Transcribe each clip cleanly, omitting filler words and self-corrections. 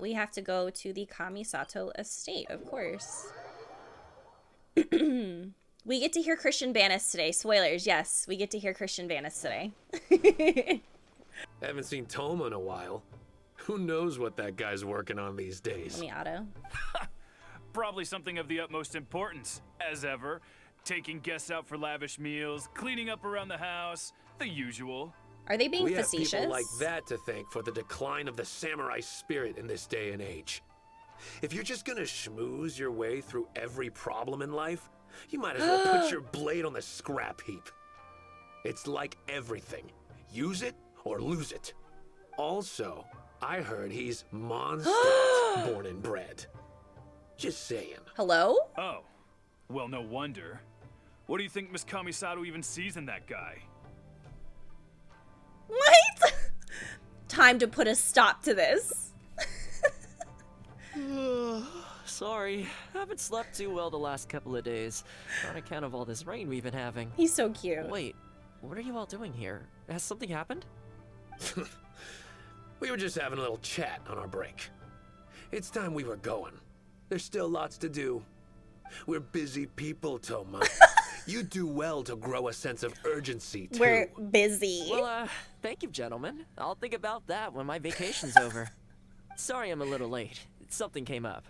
we have to go to the Kamisato estate, of course. We get to hear Christian Banis today. Spoilers, yes, we get to hear Christian Banis today. Haven't seen Thoma in a while. Who knows what that guy's working on these days? Let me auto. Probably something of the utmost importance, as ever. Taking guests out for lavish meals, cleaning up around the house, the usual. Are they being we facetious? have people like that to thank for the decline of the samurai spirit in this day and age. If you're just gonna schmooze your way through every problem in life, you might as well put your blade on the scrap heap. It's like everything. Use it or lose it. Also, I heard he's monster born and bred. Just saying. Hello? Oh, well, no wonder. What do you think Miss Kamisato even sees in that guy? What? Time to put a stop to this. Sorry, haven't slept too well the last couple of days, on account of all this rain we've been having. He's so cute. Wait, what are you all doing here? Has something happened? We were just having a little chat on our break. It's time we were going. There's still lots to do. We're busy people, Thoma. You do well to grow a sense of urgency, too. We're busy. Well, thank you, gentlemen. I'll think about that when my vacation's over. Sorry I'm a little late. Something came up.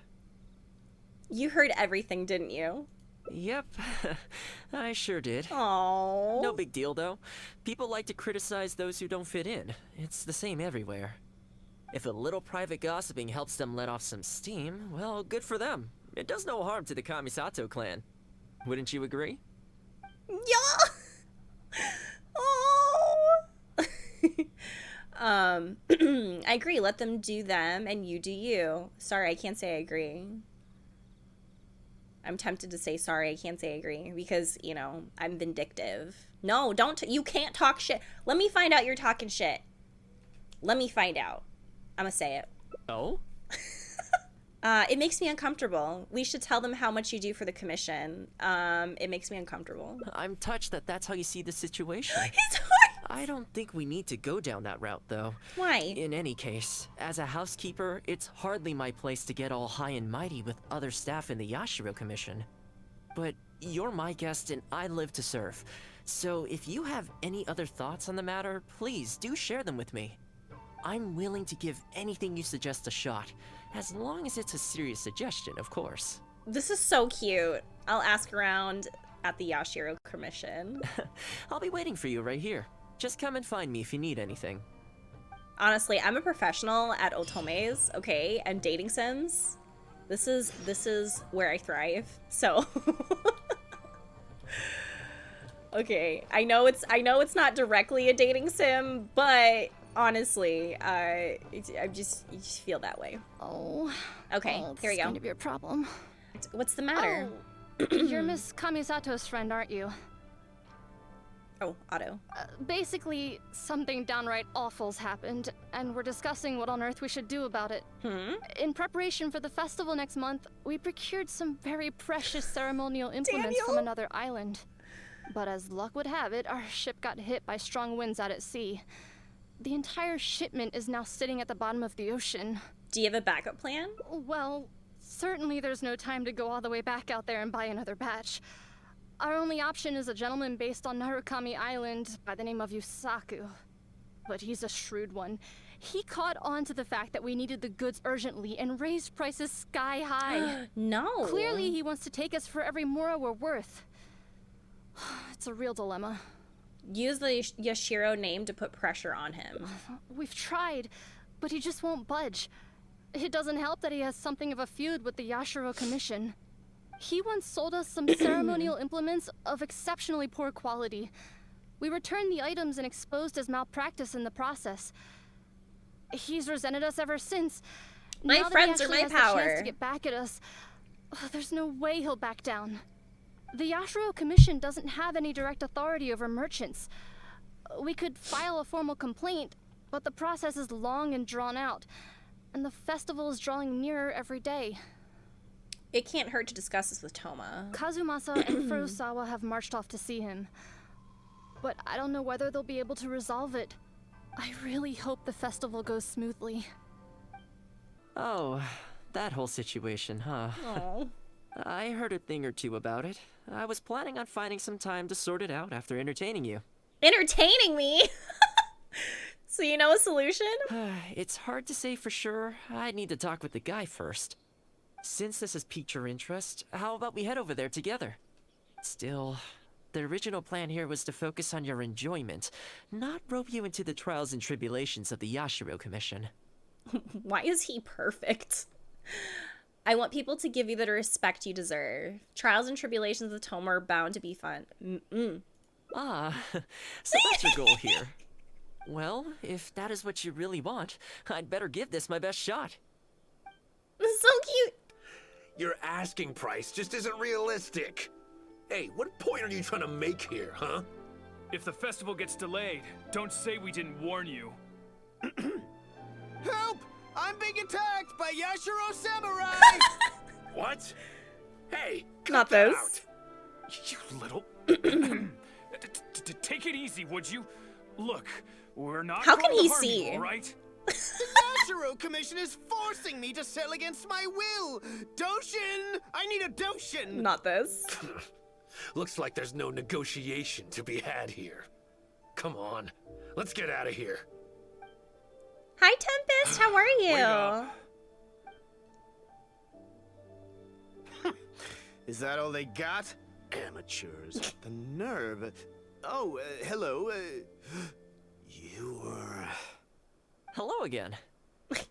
You heard everything, didn't you? Yep, I sure did. Aww. No big deal, though. People like to criticize those who don't fit in. It's the same everywhere. If a little private gossiping helps them let off some steam, well, good for them. It does no harm to the Kamisato clan. Wouldn't you agree? Yeah. Oh. I agree. Let them do them, and you do you. Sorry, I can't say I agree. I'm tempted to say sorry, I can't say I agree, because, you know, I'm vindictive. No, don't. You can't talk shit. Let me find out you're talking shit. Let me find out. I'm gonna say it. Oh? It makes me uncomfortable. We should tell them how much you do for the commission. It makes me uncomfortable. I'm touched that that's how you see the situation. He's hard. I don't think we need to go down that route, though. Why? In any case, as a housekeeper, it's hardly my place to get all high and mighty with other staff in the Yashiro Commission. But you're my guest and I live to serve. So if you have any other thoughts on the matter, please do share them with me. I'm willing to give anything you suggest a shot, as long as it's a serious suggestion, of course. This is so cute. I'll ask around at the Yashiro Commission. I'll be waiting for you right here. Just come and find me if you need anything. Honestly, I'm a professional at otomes, okay, and dating sims. This is where I thrive. So okay, I know it's not directly a dating sim, but honestly, you just feel that way. Oh. Okay, well, here we go. It's going to be a problem. What's the matter? Oh, you're Miss Kamisato's friend, aren't you? Oh, Otto. Basically, something downright awful's happened, and we're discussing what on earth we should do about it. In preparation for the festival next month, we procured some very precious ceremonial implements from another island. But as luck would have it, our ship got hit by strong winds out at sea. The entire shipment is now sitting at the bottom of the ocean. Do you have a backup plan? Well, certainly there's no time to go all the way back out there and buy another batch. Our only option is a gentleman based on Narukami Island by the name of Yusaku. But he's a shrewd one. He caught on to the fact that we needed the goods urgently and raised prices sky high. No. Clearly he wants to take us for every mora we're worth. It's a real dilemma. Use the Yashiro name to put pressure on him. We've tried, but he just won't budge. It doesn't help that he has something of a feud with the Yashiro Commission. He once sold us some ceremonial implements of exceptionally poor quality. We returned the items and exposed his malpractice in the process. He's resented us ever since. My now friends that are he my actually has the power. chance to get back at us, there's no way he'll back down. The Yashiro Commission doesn't have any direct authority over merchants. We could file a formal complaint, but the process is long and drawn out, and the festival is drawing nearer every day. It can't hurt to discuss this with Thoma. Kazumasa and Furusawa have marched off to see him, but I don't know whether they'll be able to resolve it. I really hope the festival goes smoothly. Oh, that whole situation, huh? Oh. I heard a thing or two about it. I was planning on finding some time to sort it out after entertaining you. Entertaining me? So you know a solution? It's hard to say for sure. I'd need to talk with the guy first. Since this has piqued your interest, how about we head over there together? Still, the original plan here was to focus on your enjoyment, not rope you into the trials and tribulations of the Yashiro Commission. Why is he perfect? I want people to give you the respect you deserve. Trials and tribulations of Thoma are bound to be fun. Ah, so that's your goal here. Well, if that is what you really want, I'd better give this my best shot. So cute. Your asking price just isn't realistic. Hey, what point are you trying to make here, huh? If the festival gets delayed, don't say we didn't warn you. Help! I'm being attacked by Yashiro Samurai! What? Hey, Not cut that those. out. You little... Take it easy, would you? Look, we're not How can going to he harm see? you, all right? The Yashiro Commission is forcing me to sell against my will! Doshin! I need a Doshin! Not this. Looks like there's no negotiation to be had here. Come on, let's get out of here. Hi, Tempest. How are Wait you? up. Is that all they got? Amateurs. The nerve. Oh, hello. You were... Hello again.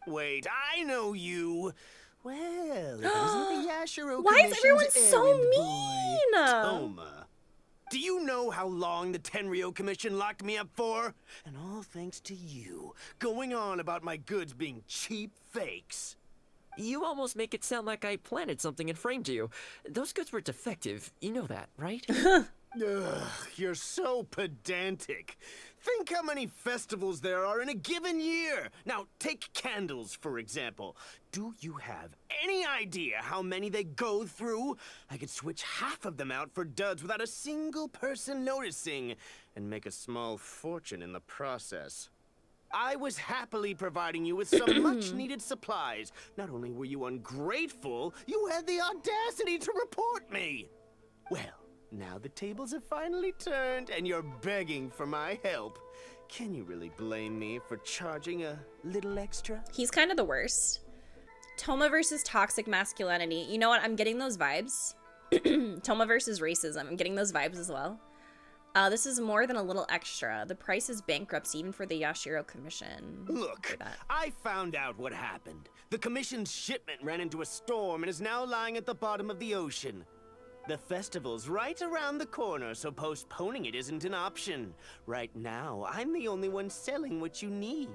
Wait, I know you. Well, it wasn't the Yashiro Why is everyone Commission's so errand mean? boy, Thoma. Do you know how long the Tenryo Commission locked me up for? And all thanks to you, going on about my goods being cheap fakes. You almost make it sound like I planted something and framed you. Those goods were defective. You know that, right? Ugh, you're so pedantic. Think how many festivals there are in a given year. Now, take candles, for example. Do you have any idea how many they go through? I could switch half of them out for duds without a single person noticing, and make a small fortune in the process. I was happily providing you with some much-needed supplies. Not only were you ungrateful, you had the audacity to report me. Well, now the tables have finally turned, and you're begging for my help. Can you really blame me for charging a little extra? He's kind of the worst. Thoma versus toxic masculinity. You know what? I'm getting those vibes. Thoma versus racism. I'm getting those vibes as well. This is more than a little extra. The price is bankruptcy even for the Yashiro Commission. Look, I found out what happened. The Commission's shipment ran into a storm and is now lying at the bottom of the ocean. The festival's right around the corner, so postponing it isn't an option. Right now, I'm the only one selling what you need.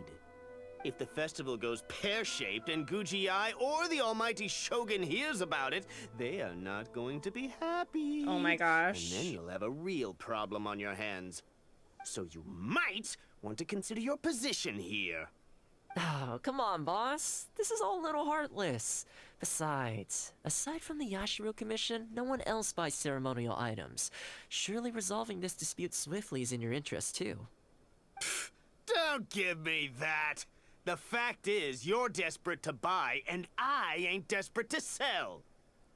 If the festival goes pear-shaped and Guji-ai or the almighty Shogun hears about it, they are not going to be happy. Oh my gosh. And then you'll have a real problem on your hands. So you might want to consider your position here. Oh, come on, boss. This is all a little heartless. Besides, aside from the Yashiro Commission, no one else buys ceremonial items. Surely resolving this dispute swiftly is in your interest, too. Don't give me that. The fact is, you're desperate to buy, and I ain't desperate to sell.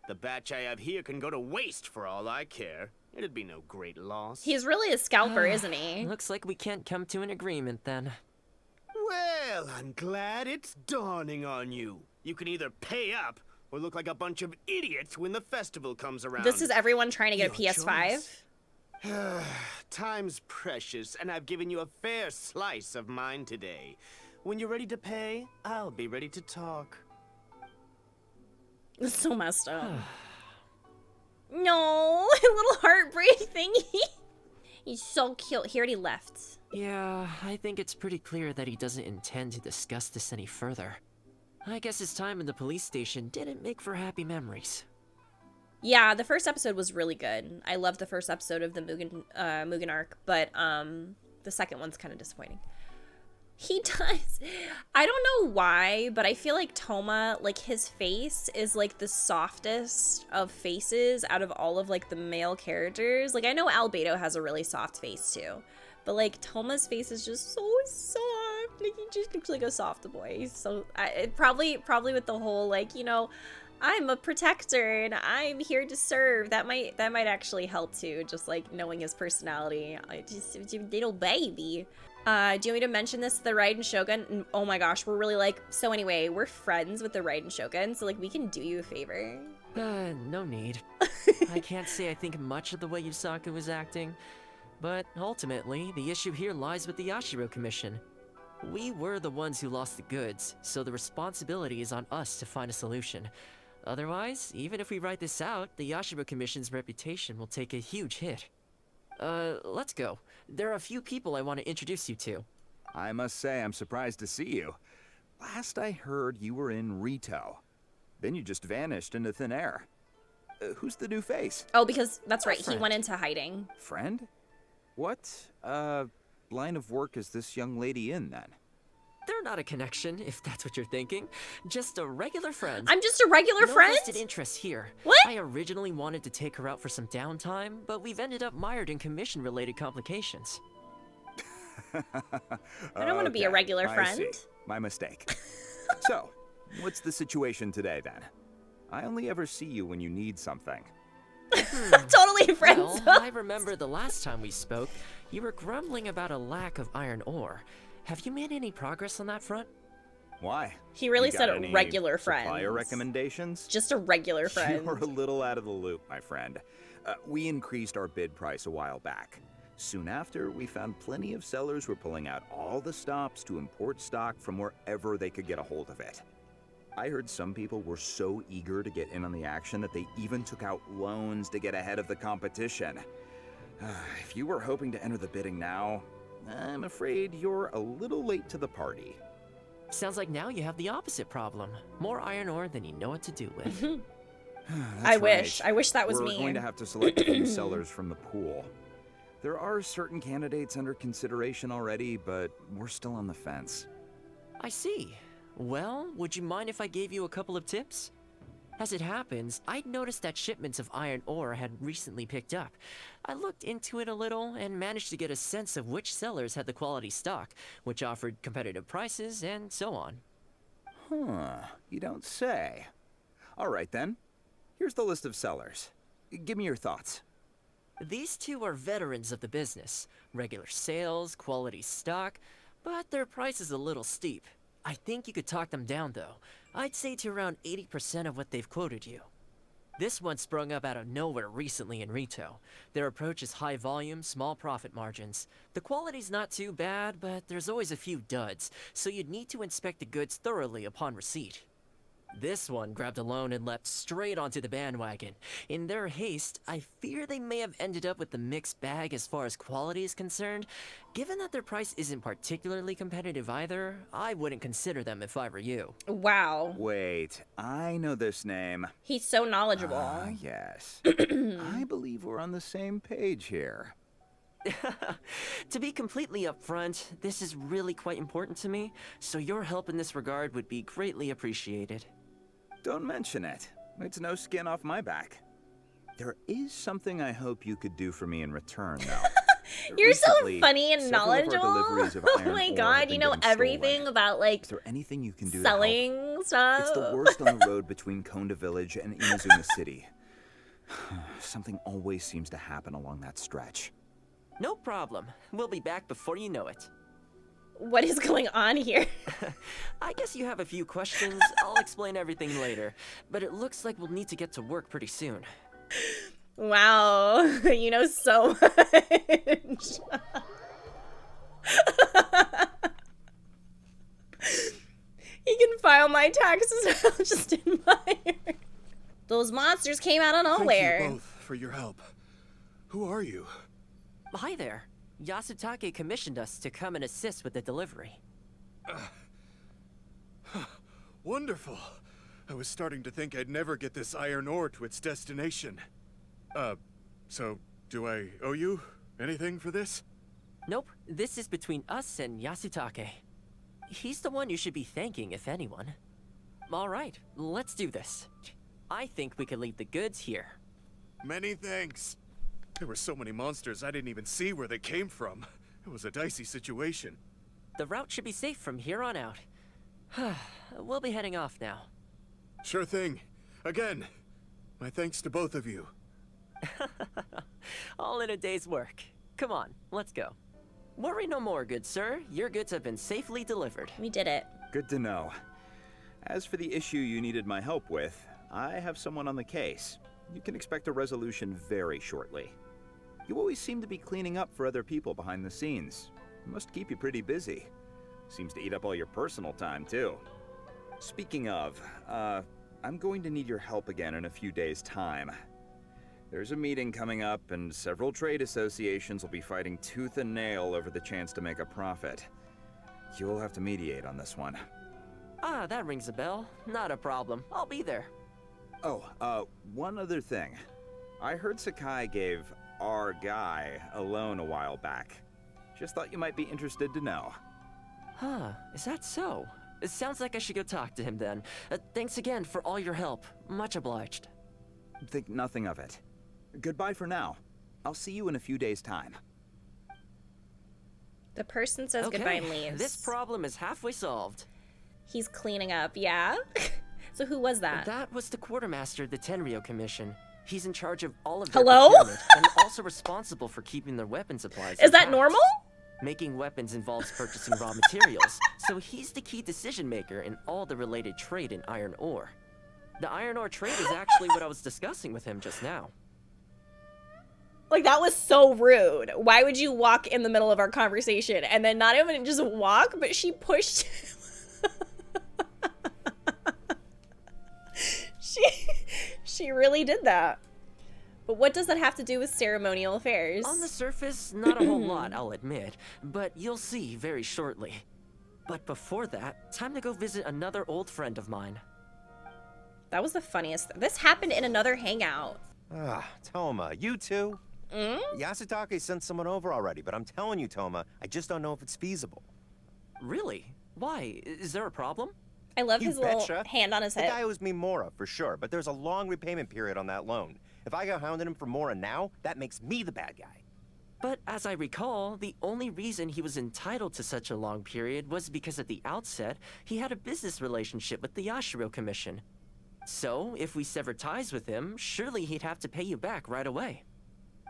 The batch I have here can go to waste for all I care. It'd be no great loss. He's really a scalper, isn't he? Looks like we can't come to an agreement, then. Well, I'm glad it's dawning on you. You can either pay up or look like a bunch of idiots when the festival comes around. This is everyone trying to get a Your PS5. choice. Time's precious, and I've given you a fair slice of mine today. When you're ready to pay, I'll be ready to talk. It's so messed up. No, a little heartbreak thingy. He's so cute. He already left. Yeah, I think it's pretty clear that he doesn't intend to discuss this any further. I guess his time in the police station didn't make for happy memories. Yeah, the first episode was really good. I loved the first episode of the Mugen arc, but the second one's kind of disappointing. He does. I don't know why, but I feel like Thoma, like his face is like the softest of faces out of all of like the male characters. Like I know Albedo has a really soft face too, but like Thoma's face is just so soft. Like, he just looks like a soft boy. So probably with the whole, like, you know, I'm a protector and I'm here to serve. That might actually help too. Just like knowing his personality. Just a little baby. Do you want me to mention this to the Raiden Shogun? Oh my gosh, we're really like, so anyway, we're friends with the Raiden Shogun, so like we can do you a favor. No need. I can't say I think much of the way Yusaka was acting, but ultimately, the issue here lies with the Yashiro Commission. We were the ones who lost the goods, so the responsibility is on us to find a solution. Otherwise, even if we write this out, the Yashiro Commission's reputation will take a huge hit. Let's go. There are a few people I want to introduce you to. I must say I'm surprised to see you. Last I heard, you were in Rito. Then you just vanished into thin air. Who's the new face? Oh, because that's right, Friend. he went into hiding. Friend? What, line of work is this young lady in, then? They're not a connection, if that's what you're thinking. Just a regular friend. I'm just a regular No friend? vested interest here. What? I originally wanted to take her out for some downtime, but we've ended up mired in commission-related complications. I don't want to be a regular I friend. see. My mistake. So, what's the situation today, then? I only ever see you when you need something. Totally friend Well, zone. I remember the last time we spoke, you were grumbling about a lack of iron ore. Have you made any progress on that front? Why? He really You said got any regular friends. supplier recommendations? Just a regular friend. You're a little out of the loop, my friend. We increased our bid price a while back. Soon after, we found plenty of sellers were pulling out all the stops to import stock from wherever they could get a hold of it. I heard some people were so eager to get in on the action that they even took out loans to get ahead of the competition. If you were hoping to enter the bidding now, I'm afraid you're a little late to the party. Sounds like now you have the opposite problem. More iron ore than you know what to do with. I That's wish. right. I wish that was We're me. going to have to select a few sellers from the pool. There are certain candidates under consideration already, but we're still on the fence. I see. Well, would you mind if I gave you a couple of tips? As it happens, I'd noticed that shipments of iron ore had recently picked up. I looked into it a little and managed to get a sense of which sellers had the quality stock, which offered competitive prices, and so on. Huh, you don't say. All right then. Here's the list of sellers. Give me your thoughts. These two are veterans of the business. Regular sales, quality stock, but their price is a little steep. I think you could talk them down though. I'd say to around 80% of what they've quoted you. This one sprung up out of nowhere recently in Rito. Their approach is high volume, small profit margins. The quality's not too bad, but there's always a few duds, so you'd need to inspect the goods thoroughly upon receipt. This one grabbed a loan and leapt straight onto the bandwagon. In their haste, I fear they may have ended up with the mixed bag as far as quality is concerned. Given that their price isn't particularly competitive either, I wouldn't consider them if I were you. Wow. Wait, I know this name. He's so knowledgeable. Ah, yes. I believe we're on the same page here. To be completely upfront, this is really quite important to me, so your help in this regard would be greatly appreciated. Don't mention it. It's no skin off my back. There is something I hope you could do for me in return, though. You're so Recently, funny and several of our knowledgeable. deliveries of Oh iron my ore god, have you been know getting everything stolen. about like Is there anything you can do to help? selling stuff. It's the worst on the road between Konda Village and Inazuma City. Something always seems to happen along that stretch. No problem. We'll be back before you know it. What is going on here? I guess you have a few questions. I'll explain everything later. But it looks like we'll need to get to work pretty soon. Wow, you know so much. He can file my taxes. I'll just admire. Those monsters came out of nowhere. Thank you both for your help. Who are you? Hi there. Yasutake commissioned us to come and assist with the delivery. Wonderful. I was starting to think I'd never get this iron ore to its destination. So do I owe you anything for this? Nope, this is between us and Yasutake. He's the one you should be thanking, if anyone. Alright, let's do this. I think we could leave the goods here. Many thanks. There were so many monsters I didn't even see where they came from. It was a dicey situation. The route should be safe from here on out. We'll be heading off now. Sure thing. Again, my thanks to both of you. All in a day's work. Come on, let's go. Worry no more, good sir. Your goods have been safely delivered. We did it. Good to know. As for the issue you needed my help with, I have someone on the case. You can expect a resolution very shortly. You always seem to be cleaning up for other people behind the scenes. It must keep you pretty busy. Seems to eat up all your personal time, too. Speaking of, I'm going to need your help again in a few days' time. There's a meeting coming up, and several trade associations will be fighting tooth and nail over the chance to make a profit. You'll have to mediate on this one. Ah, that rings a bell. Not a problem. I'll be there. Oh, one other thing. I heard Sakai gave our guy a loan a while back. Just thought you might be interested to know. Huh, is that so? It sounds like I should go talk to him then. Thanks again for all your help. Much obliged. Think nothing of it. Goodbye for now. I'll see you in a few days' time. The person says Okay, goodbye and leaves. this problem is halfway solved. He's cleaning up, yeah? So who was that? That was the quartermaster of the Tenryo Commission. He's in charge of all of their Hello? procurement and also responsible for keeping their weapon supplies Is that intact. normal? Making weapons involves purchasing raw materials, so he's the key decision maker in all the related trade in iron ore. The iron ore trade is actually what I was discussing with him just now. Like, that was so rude. Why would you walk in the middle of our conversation and then not even just walk, but she pushed she really did that. But what does that have to do with ceremonial affairs? On the surface, not a whole lot, I'll admit, but you'll see very shortly. But before that, time to go visit another old friend of mine. That was the funniest. This happened in another hangout. Ah, Thoma, you too? Yasutake sent someone over already, but I'm telling you, Thoma, I just don't know if it's feasible. Really? Why? Is there a problem? I love You his little betcha. hand on his The hip. guy owes me Mora, for sure, but there's a long repayment period on that loan. If I go hounding him for Mora now, that makes me the bad guy. But as I recall, the only reason he was entitled to such a long period was because at the outset, he had a business relationship with the Yashiro Commission. So, if we sever ties with him, surely he'd have to pay you back right away.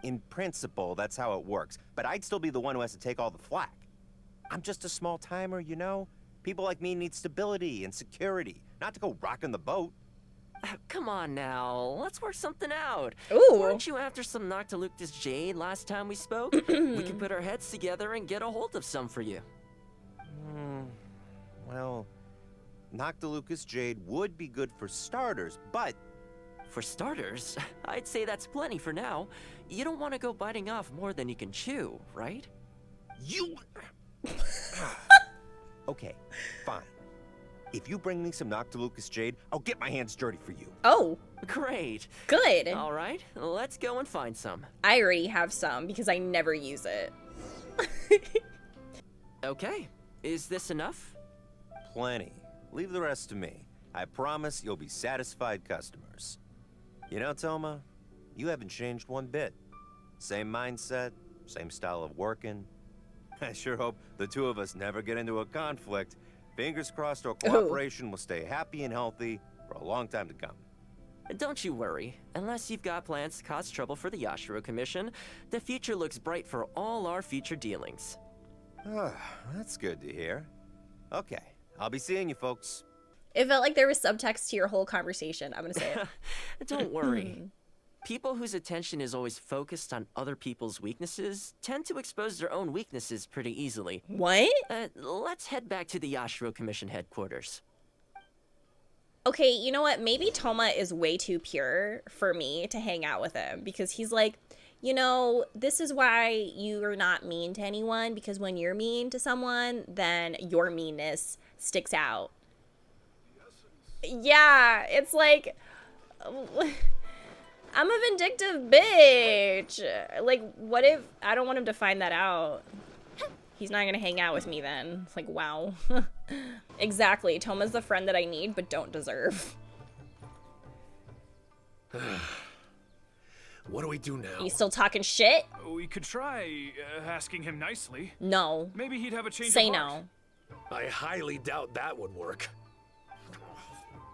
In principle, that's how it works, but I'd still be the one who has to take all the flack. I'm just a small timer, you know? People like me need stability and security, not to go rocking the boat. Come on now, let's work something out. Ooh. Weren't you after some Noctiluctus jade last time we spoke? We can put our heads together and get a hold of some for you. Well, Noctilucus jade would be good for starters, but For starters, I'd say that's plenty for now. You don't want to go biting off more than you can chew, right? you... Okay, fine. If you bring me some Noctilucus jade, I'll get my hands dirty for you. Oh, Great. good. All right, let's go and find some. I already have some because I never use it. Okay, is this enough? Plenty. Leave the rest to me. I promise you'll be satisfied customers. You know, Thoma, you haven't changed one bit. Same mindset, same style of working. I sure hope the two of us never get into a conflict. Fingers crossed our cooperation will stay happy and healthy for a long time to come. Don't you worry. Unless you've got plans to cause trouble for the Yashiro Commission, the future looks bright for all our future dealings. That's good to hear. Okay, I'll be seeing you folks. It felt like there was subtext to your whole conversation. I'm gonna say it. Don't worry. People whose attention is always focused on other people's weaknesses tend to expose their own weaknesses pretty easily. What? Let's head back to the Yashiro Commission headquarters. Okay, you know what? Maybe Thoma is way too pure for me to hang out with him because he's like, you know, this is why you are not mean to anyone, because when you're mean to someone, then your meanness sticks out. Yeah, it's like, I'm a vindictive bitch. Like, what if I don't want him to find that out? He's not gonna hang out with me then. It's like, wow. Exactly. Thoma's the friend that I need but don't deserve. What do we do now? You still talking shit? We could try asking him nicely. No. Maybe he'd have a change Say of heart. no. I highly doubt that would work.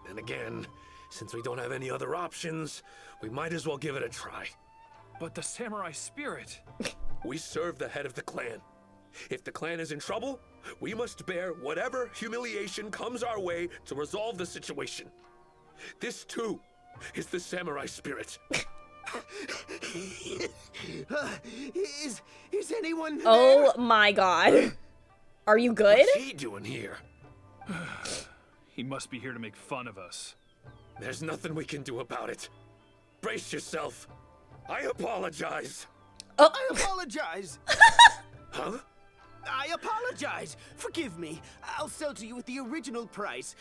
And again, since we don't have any other options, we might as well give it a try. But the samurai spirit. We serve the head of the clan. If the clan is in trouble, we must bear whatever humiliation comes our way to resolve the situation. This, too, is the samurai spirit. Is anyone there? Oh my god. Are you good? What's he doing here? He must be here to make fun of us. There's nothing we can do about it. Brace yourself. I apologize. Oh. I apologize. Huh? I apologize. Forgive me. I'll sell to you at the original price.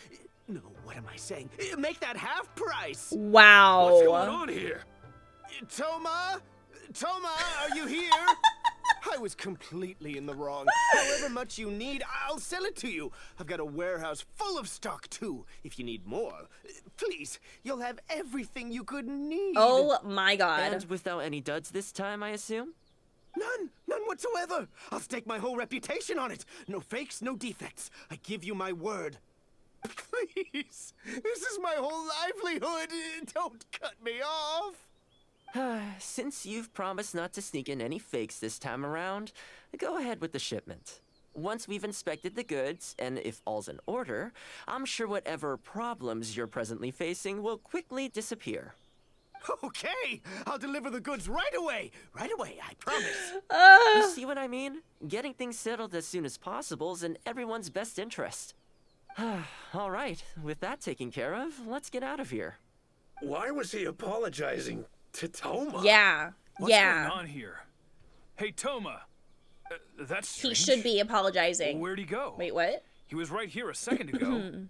No, what am I saying? Make that half price. Wow. What's going on here? Thoma? Thoma, are you here? I was completely in the wrong. However much you need, I'll sell it to you. I've got a warehouse full of stock, too, if you need more. Please, you'll have everything you could need. Oh my god. And without any duds this time, I assume? None whatsoever. I'll stake my whole reputation on it. No fakes, no defects. I give you my word. Please, this is my whole livelihood. Don't cut me off. Since you've promised not to sneak in any fakes this time around, go ahead with the shipment. Once we've inspected the goods, and if all's in order, I'm sure whatever problems you're presently facing will quickly disappear. Okay, I'll deliver the goods right away. Right away, I promise. You see what I mean? Getting things settled as soon as possible is in everyone's best interest. All right, with that taken care of, let's get out of here. Why was he apologizing to Thoma? Yeah. What's yeah. going on here? Hey, Thoma. That's He strange. should be apologizing. Where'd he go? Wait, what? He was right here a second ago.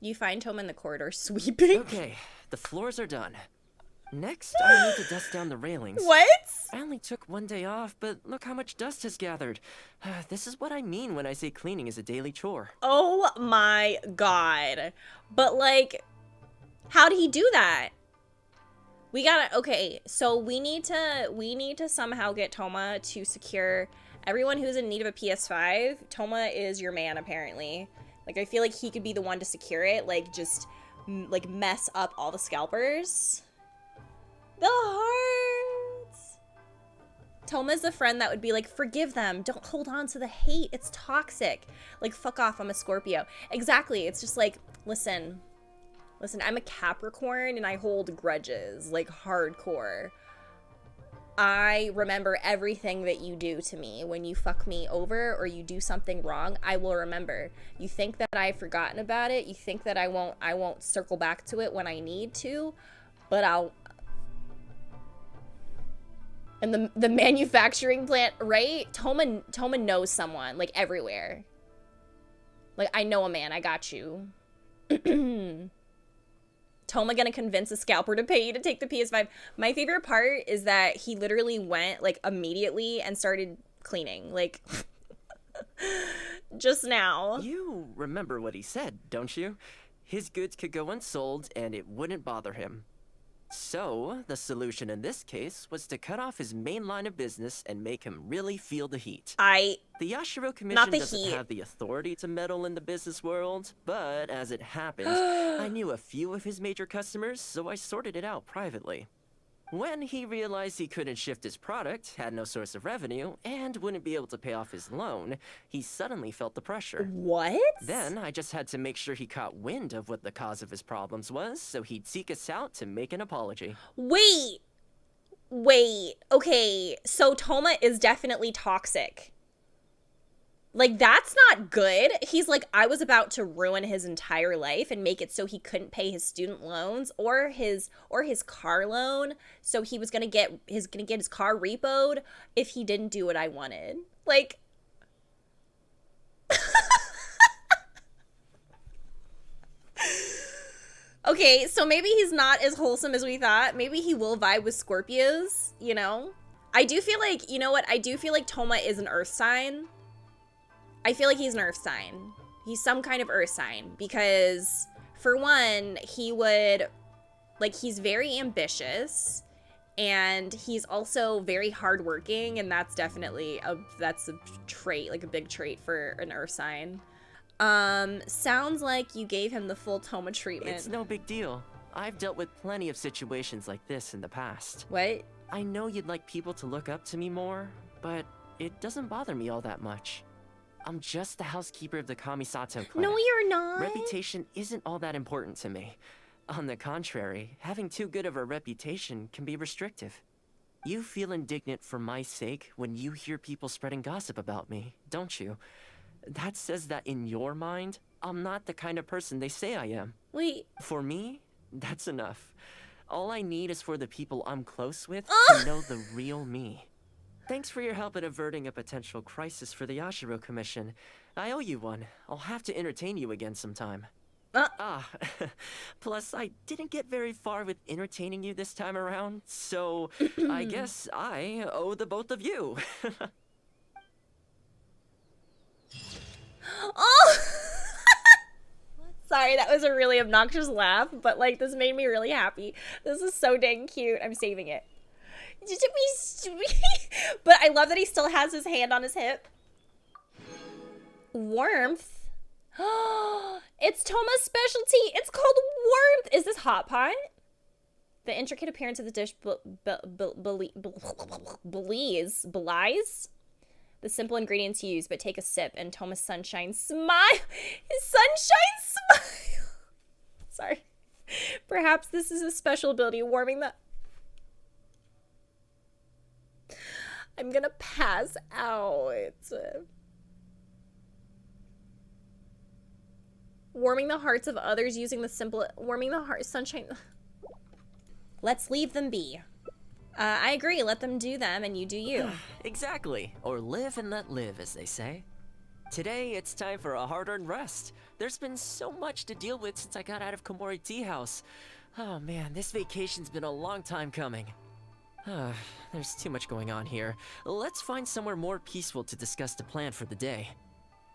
You find Thoma in the corridor sweeping. Okay, the floors are done. Next, I need to dust down the railings. What? I only took one day off, but look how much dust has gathered. This is what I mean when I say cleaning is a daily chore. Oh my god. But like, how did he do that? We gotta, okay, so we need to somehow get Thoma to secure everyone who's in need of a PS5. Thoma is your man, apparently. Like, I feel like he could be the one to secure it, like, just, like, mess up all the scalpers. The hearts! Thoma's the friend that would be like, forgive them, don't hold on to the hate, it's toxic. Like, fuck off, I'm a Scorpio. Exactly, it's just like, listen, I'm a Capricorn and I hold grudges, like, hardcore. I remember everything that you do to me. When you fuck me over or you do something wrong, I will remember. You think that I've forgotten about it, you think that I won't circle back to it when I need to, but I'll. And the manufacturing plant, right? Thoma knows someone, like, everywhere. Like, I know a man, I got you. Thoma gonna convince a scalper to pay you to take the PS5. My favorite part is that he literally went, like, immediately and started cleaning. Like, just now. You remember what he said, don't you? His goods could go unsold and it wouldn't bother him. So, the solution in this case was to cut off his main line of business and make him really feel the heat. The Yashiro Commission doesn't have the authority to meddle in the business world, but as it happened, I knew a few of his major customers, so I sorted it out privately. When he realized he couldn't shift his product, had no source of revenue, and wouldn't be able to pay off his loan, he suddenly felt the pressure. What? Then I just had to make sure he caught wind of what the cause of his problems was, so he'd seek us out to make an apology. Wait, okay, so Thoma is definitely toxic. Like, that's not good. He's like, I was about to ruin his entire life and make it so he couldn't pay his student loans or his car loan. So he was gonna get his car repoed if he didn't do what I wanted. Like, okay, so maybe he's not as wholesome as we thought. Maybe he will vibe with Scorpios, you know? I do feel like, you know what? I do feel like Thoma is an earth sign. I feel like he's an earth sign. He's some kind of earth sign because, for one, he would, like, he's very ambitious And he's also very hardworking, and that's definitely a trait, like a big trait for an earth sign. Sounds like you gave him the full Thoma treatment. It's no big deal. I've dealt with plenty of situations like this in the past. What? I know you'd like people to look up to me more, but it doesn't bother me all that much. I'm just the housekeeper of the Kamisato clan. No, you're not. Reputation isn't all that important to me. On the contrary, having too good of a reputation can be restrictive. You feel indignant for my sake when you hear people spreading gossip about me, don't you? That says that in your mind, I'm not the kind of person they say I am. Wait. For me, that's enough. All I need is for the people I'm close with to know the real me. Thanks for your help in averting a potential crisis for the Yashiro Commission. I owe you one. I'll have to entertain you again sometime. Plus, I didn't get very far with entertaining you this time around, so I guess I owe the both of you. Oh! Sorry, that was a really obnoxious laugh, but like this made me really happy. This is so dang cute. I'm saving it. But I love that he still has his hand on his hip. Warmth. It's Thoma's specialty. It's called warmth. Is this hot pot? The intricate appearance of the dish belies the simple ingredients used, but take a sip and Thoma's sunshine smile. His sunshine smile. Sorry. Perhaps this is a special ability warming the... I'm gonna pass out. Warming the hearts of others using the simple... Warming the heart... Sunshine... Let's leave them be. I agree. Let them do them and you do you. Exactly. Or live and let live, as they say. Today, it's time for a hard-earned rest. There's been so much to deal with since I got out of Komori Tea House. Oh man, this vacation's been a long time coming. There's too much going on here. Let's find somewhere more peaceful to discuss the plan for the day.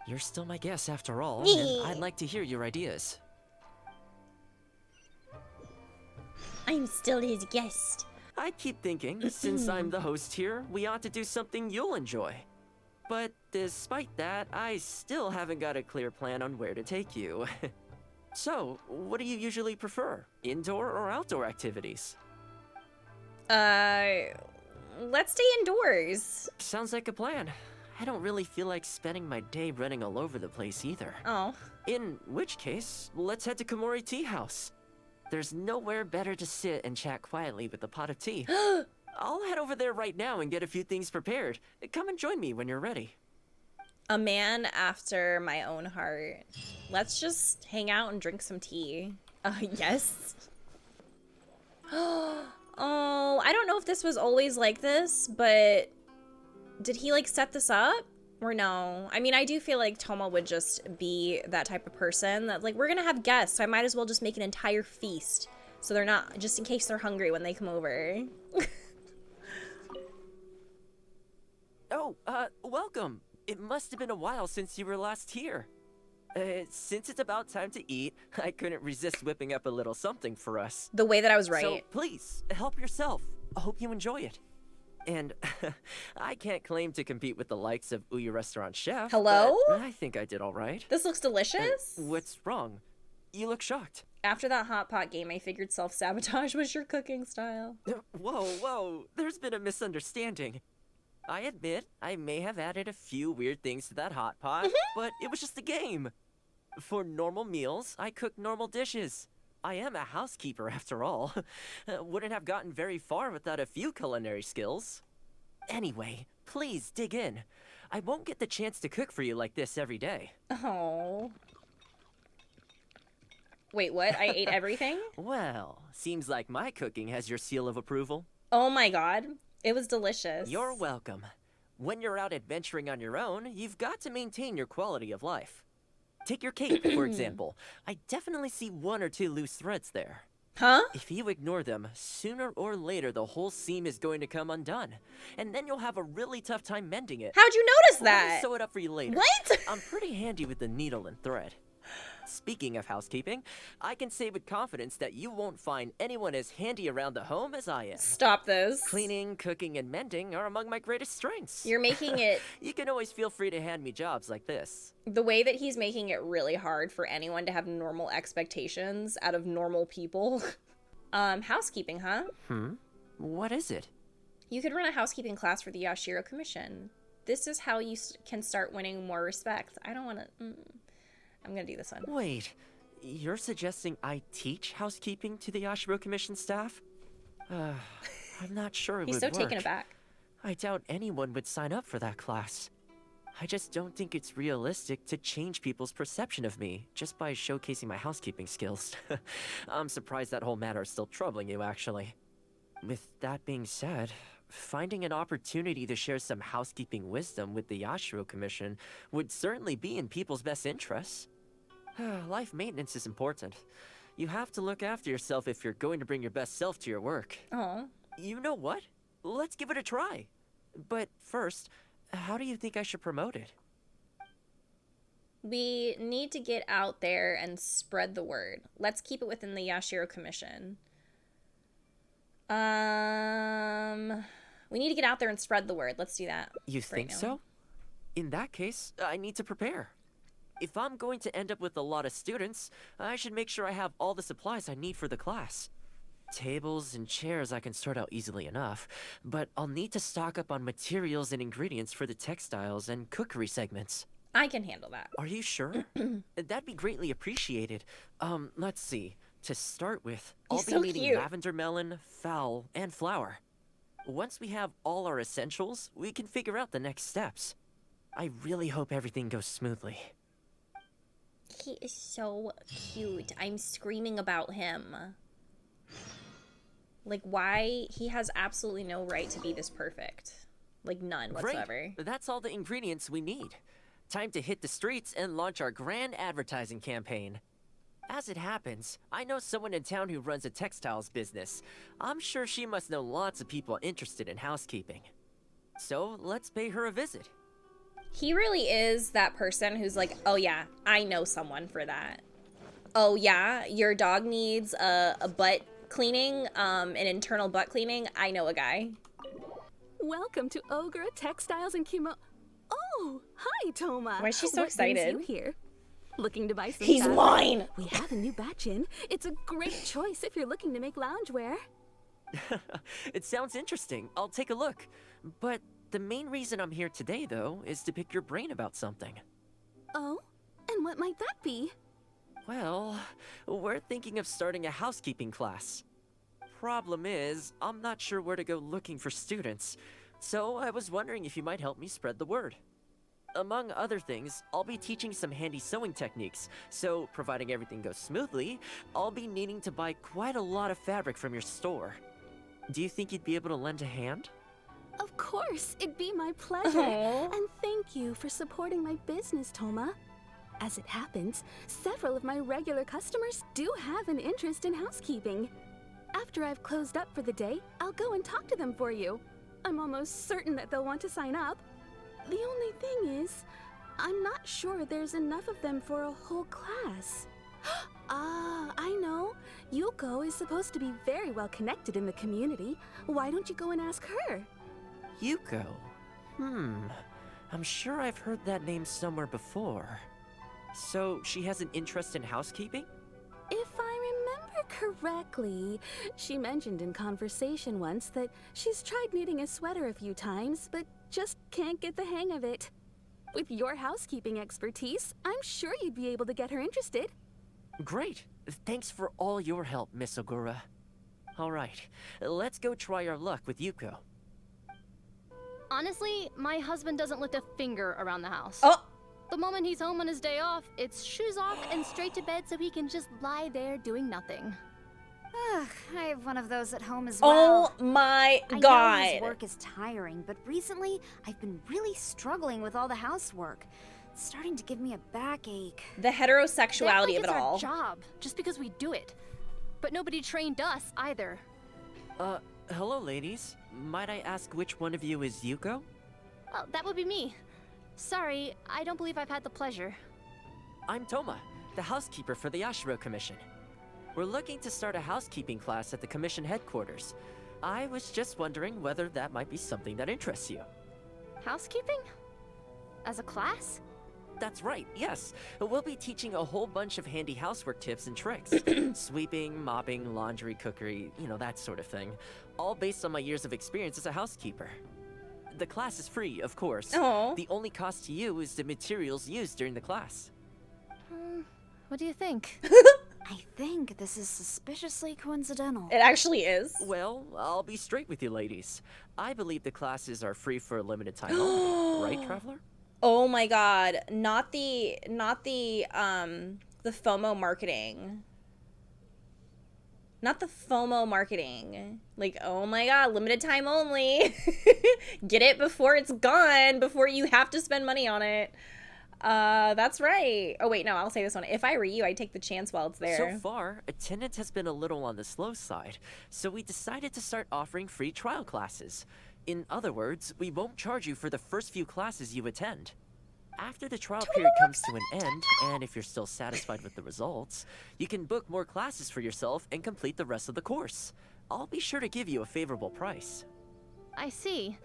You're still my guest after all, and I'd like to hear your ideas. I'm still his guest. I keep thinking, since I'm the host here, we ought to do something you'll enjoy. But despite that, I still haven't got a clear plan on where to take you. So, what do you usually prefer? Indoor or outdoor activities? Let's stay indoors. Sounds like a plan. I don't really feel like spending my day running all over the place either. Oh. In which case, let's head to Komori Tea House. There's nowhere better to sit and chat quietly with a pot of tea. I'll head over there right now and get a few things prepared. Come and join me when you're ready. A man after my own heart. Let's just hang out and drink some tea. Yes. Oh, I don't know if this was always like this, but did he like set this up? Or no? I mean, I do feel like Thoma would just be that type of person that like, we're gonna have guests, so I might as well just make an entire feast. So they're not, just in case they're hungry when they come over. Oh, welcome. It must have been a while since you were last here. Since it's about time to eat, I couldn't resist whipping up a little something for us. The way that I was right. So please, help yourself. I hope you enjoy it. And I can't claim to compete with the likes of Uyu Restaurant Chef. Hello? But I think I did all right. This looks delicious. What's wrong? You look shocked. After that hot pot game, I figured self-sabotage was your cooking style. Whoa. There's been a misunderstanding. I admit, I may have added a few weird things to that hot pot, but it was just a game. For normal meals, I cook normal dishes. I am a housekeeper after all. Wouldn't have gotten very far without a few culinary skills. Anyway, please dig in. I won't get the chance to cook for you like this every day. Oh. Wait, what? I ate everything? Well, seems like my cooking has your seal of approval. Oh my god. It was delicious. You're welcome. When you're out adventuring on your own, you've got to maintain your quality of life. Take your cape, for example. I definitely see 1 or 2 loose threads there. Huh? If you ignore them, sooner or later the whole seam is going to come undone. And then you'll have a really tough time mending it. How'd you notice Let me that? sew it up for you later. What? I'm pretty handy with the needle and thread. Speaking of housekeeping, I can say with confidence that you won't find anyone as handy around the home as I am. Stop those. Cleaning, cooking, and mending are among my greatest strengths. You're making it... You can always feel free to hand me jobs like this. The way that he's making it really hard for anyone to have normal expectations out of normal people. Housekeeping, huh? What is it? You could run a housekeeping class for the Yashiro Commission. This is how you can start winning more respect. I don't want to... I'm gonna do this one. Wait, you're suggesting I teach housekeeping to the Yashiro Commission staff? I'm not sure it He's would so work. taken aback. I doubt anyone would sign up for that class. I just don't think it's realistic to change people's perception of me just by showcasing my housekeeping skills. I'm surprised that whole matter is still troubling you, actually. With that being said, finding an opportunity to share some housekeeping wisdom with the Yashiro Commission would certainly be in people's best interests. Life maintenance is important. You have to look after yourself if you're going to bring your best self to your work. Oh. You know what? Let's give it a try. But first, how do you think I should promote it? We need to get out there and spread the word. Let's keep it within the Yashiro Commission. We need to get out there and spread the word. Let's do that. You think so? In that case, I need to prepare. If I'm going to end up with a lot of students, I should make sure I have all the supplies I need for the class. Tables and chairs I can sort out easily enough, but I'll need to stock up on materials and ingredients for the textiles and cookery segments. I can handle that. Are you sure? That'd be greatly appreciated. Let's see. To start with, I'll be needing lavender melon, fowl, and flour. Once we have all our essentials, we can figure out the next steps. I really hope everything goes smoothly. He is so cute. I'm screaming about him. Like, why? He has absolutely no right to be this perfect. Like, none whatsoever. Great. That's all the ingredients we need. Time to hit the streets and launch our grand advertising campaign. As it happens, I know someone in town who runs a textiles business. I'm sure she must know lots of people interested in housekeeping. So, let's pay her a visit. He really is that person who's like, oh yeah, I know someone for that. Oh yeah, your dog needs a butt cleaning, an internal butt cleaning. I know a guy. Welcome to Ogre Textiles and Kimo... Oh, hi, Thoma. Why is she so excited? What brings you here? Looking to buy some He's stuff? mine! We have a new batch in. It's a great choice if you're looking to make loungewear. It sounds interesting. I'll take a look. But the main reason I'm here today, though, is to pick your brain about something. Oh? And what might that be? Well, we're thinking of starting a housekeeping class. Problem is, I'm not sure where to go looking for students, so I was wondering if you might help me spread the word. Among other things, I'll be teaching some handy sewing techniques, so providing everything goes smoothly, I'll be needing to buy quite a lot of fabric from your store. Do you think you'd be able to lend a hand? Of course, it'd be my pleasure. Aww. And thank you for supporting my business, Thoma. As it happens, several of my regular customers do have an interest in housekeeping. After I've closed up for the day, I'll go and talk to them for you. I'm almost certain that they'll want to sign up. The only thing is, I'm not sure there's enough of them for a whole class. Ah, I know. Yuko is supposed to be very well connected in the community. Why don't you go and ask her? Yuko? I'm sure I've heard that name somewhere before. So, she has an interest in housekeeping? If I remember correctly, she mentioned in conversation once that she's tried knitting a sweater a few times, but just can't get the hang of it. With your housekeeping expertise, I'm sure you'd be able to get her interested. Great. Thanks for all your help, Miss Ogura. Alright, let's go try our luck with Yuko. Honestly, my husband doesn't lift a finger around the house. Oh! The moment he's home on his day off, it's shoes off and straight to bed so he can just lie there doing nothing. Ugh, I have one of those at home as well. Oh my I god. know his work is tiring, but recently I've been really struggling with all the housework. It's starting to give me a backache. The heterosexuality of it all. It's our job, just because we do it. But nobody trained us either. Hello, ladies. Might I ask which one of you is Yuko? Well, that would be me. Sorry, I don't believe I've had the pleasure. I'm Thoma. the housekeeper for the Yashiro Commission. We're looking to start a housekeeping class at the Commission headquarters. I was just wondering whether that might be something that interests you. Housekeeping? As a class? That's right, yes. We'll be teaching a whole bunch of handy housework tips and tricks. Sweeping, mopping, laundry, cookery, that sort of thing. All based on my years of experience as a housekeeper. The class is free, of course. Aww. The only cost to you is the materials used during the class. What do you think? I think this is suspiciously coincidental. It actually is. Well, I'll be straight with you ladies. I believe the classes are free for a limited time only, right, Traveler? Oh my god, not the FOMO marketing. Not the FOMO marketing. Like, oh my god, limited time only. Get it before it's gone, before you have to spend money on it. That's right. Oh wait, no, I'll say this one. If I were you, I'd take the chance while it's there. So far, attendance has been a little on the slow side, so we decided to start offering free trial classes. In other words, we won't charge you for the first few classes you attend. After the trial period comes to an end, and if you're still satisfied with the results, you can book more classes for yourself and complete the rest of the course. I'll be sure to give you a favorable price. I see.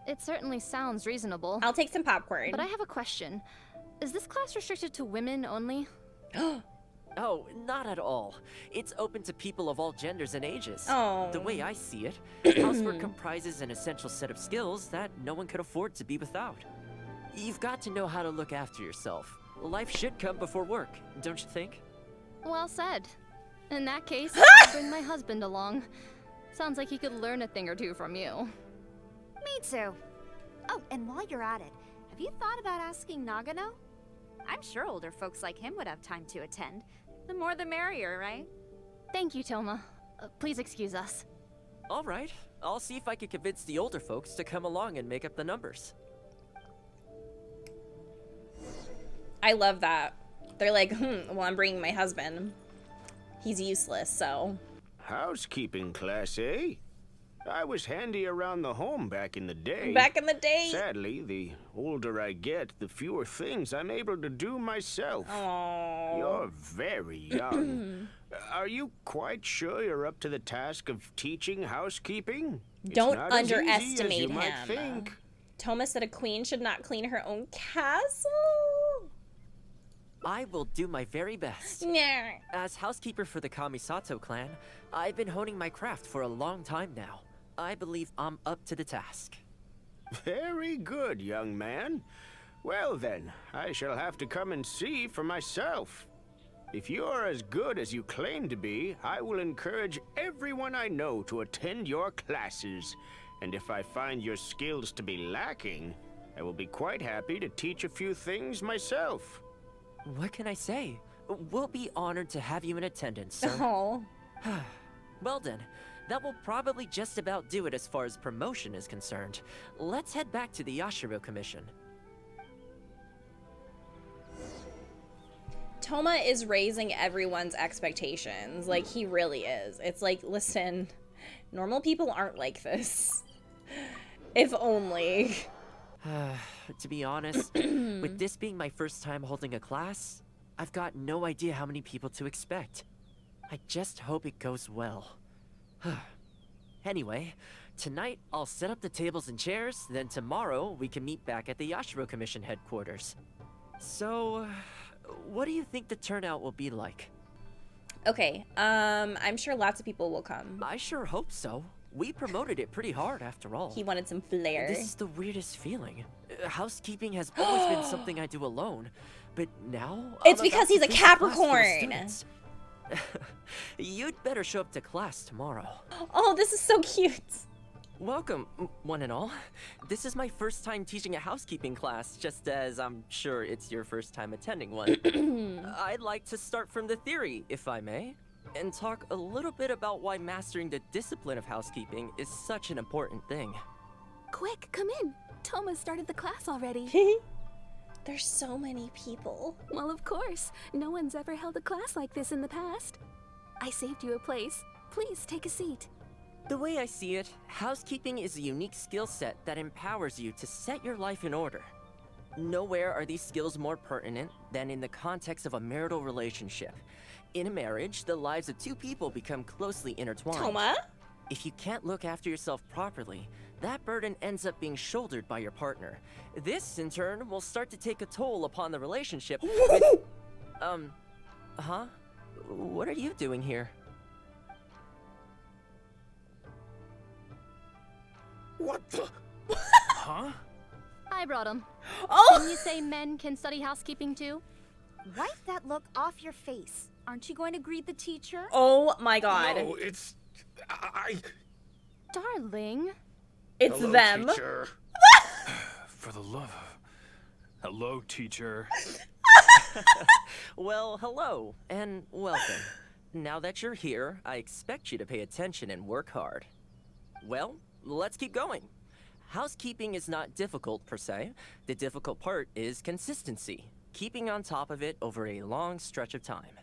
It certainly sounds reasonable. I'll take some popcorn. But I have a question. Is this class restricted to women only? Oh, not at all. It's open to people of all genders and ages. Oh. The way I see it, housework comprises an essential set of skills that no one could afford to be without. You've got to know how to look after yourself. Life should come before work, don't you think? Well said. In that case, I'll bring my husband along. Sounds like he could learn a thing or two from you. Me too. Oh, and while you're at it, have you thought about asking Nagano? I'm sure older folks like him would have time to attend. The more the merrier, right? Thank you, Thoma. Please excuse us. All right. I'll see if I can convince the older folks to come along and make up the numbers. I love that. They're like, well, I'm bringing my husband. He's useless, so. Housekeeping class, eh? I was handy around the home back in the day. Back in the day? Sadly, the older I get, the fewer things I'm able to do myself. Aww. You're very young. Are you quite sure you're up to the task of teaching housekeeping? Don't It's not as easy as underestimate you might him. think. Thoma said a queen should not clean her own castle. I will do my very best. Nah. As housekeeper for the Kamisato clan, I've been honing my craft for a long time now. I believe I'm up to the task. Very good, young man. Well then, I shall have to come and see for myself. If you're as good as you claim to be, I will encourage everyone I know to attend your classes. And if I find your skills to be lacking, I will be quite happy to teach a few things myself. What can I say? We'll be honored to have you in attendance, sir. Oh. Well then, that will probably just about do it as far as promotion is concerned. Let's head back to the Yashiro Commission. Thoma is raising everyone's expectations. Like, he really is. It's like, listen, normal people aren't like this. If only. To be honest, with this being my first time holding a class, I've got no idea how many people to expect. I just hope it goes well. Anyway, tonight I'll set up the tables and chairs, then tomorrow we can meet back at the Yashiro Commission headquarters. So, what do you think the turnout will be like? Okay, I'm sure lots of people will come. I sure hope so. We promoted it pretty hard after all. He wanted some flair. This is the weirdest feeling. Housekeeping has always been something I do alone, but now It's I'm because about to he's a teach class full of Capricorn. students. You'd better show up to class tomorrow. Oh, this is so cute. Welcome, one and all. This is my first time teaching a housekeeping class, just as I'm sure it's your first time attending one. I'd like to start from the theory, if I may, and talk a little bit about why mastering the discipline of housekeeping is such an important thing. Quick, come in. Thoma started the class already. There's so many people. Well, of course. No one's ever held a class like this in the past. I saved you a place. Please take a seat. The way I see it, housekeeping is a unique skill set that empowers you to set your life in order. Nowhere are these skills more pertinent than in the context of a marital relationship. In a marriage, the lives of two people become closely intertwined. Thoma? If you can't look after yourself properly, that burden ends up being shouldered by your partner. This, in turn, will start to take a toll upon the relationship with... Huh? What are you doing here? What the? Huh? I brought him. Oh! Can you say men can study housekeeping too? Wipe that look off your face. Aren't you going to greet the teacher? Oh my god. No, it's... Darling. It's Hello, them. Teacher. For the love of... Hello, teacher. Well, hello, and welcome. Now that you're here, I expect you to pay attention and work hard. Well, let's keep going. Housekeeping is not difficult per se. The difficult part is consistency, keeping on top of it over a long stretch of time.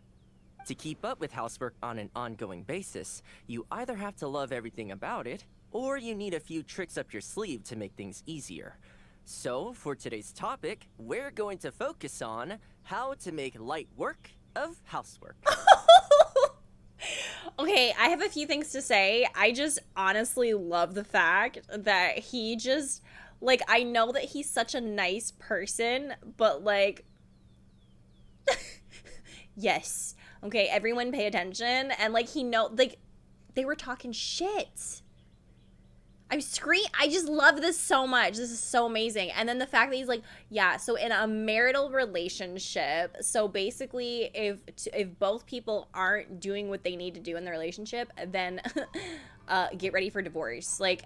To keep up with housework on an ongoing basis, you either have to love everything about it, or you need a few tricks up your sleeve to make things easier. So, for today's topic, we're going to focus on how to make light work of housework. Okay, I have a few things to say. I just honestly love the fact that he just, like, I know that he's such a nice person, but, like, yes. Okay, everyone pay attention. And, like, like, they were talking shit. I just love this so much. This is so amazing. And then the fact that he's like, yeah, so in a marital relationship, so basically if both people aren't doing what they need to do in the relationship, then get ready for divorce. Like,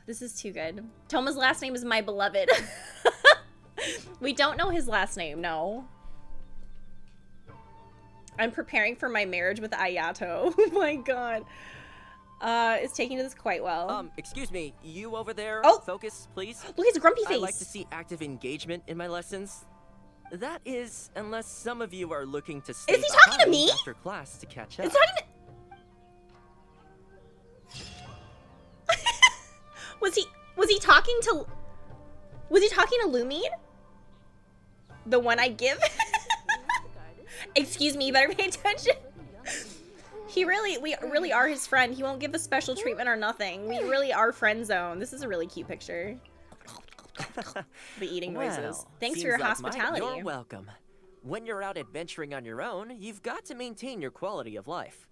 this is too good. Thoma's last name is my beloved. We don't know his last name, no. I'm preparing for my marriage with Ayato. Oh my god. Is taking to this quite well. Excuse me, you over there? Oh! Focus, please. Look at his grumpy face. I like to see active engagement in my lessons. That is, unless some of you are looking to stay Is he talking to behind me? after class to catch up. It's talking to... Was he talking to Lumine? The one I give? Excuse me, you better pay attention. We really are his friend. He won't give us special treatment or nothing. We really are friend zone. This is a really cute picture. The eating noises. Well, Thanks for seems your like hospitality. You're welcome. When you're out adventuring on your own, you've got to maintain your quality of life.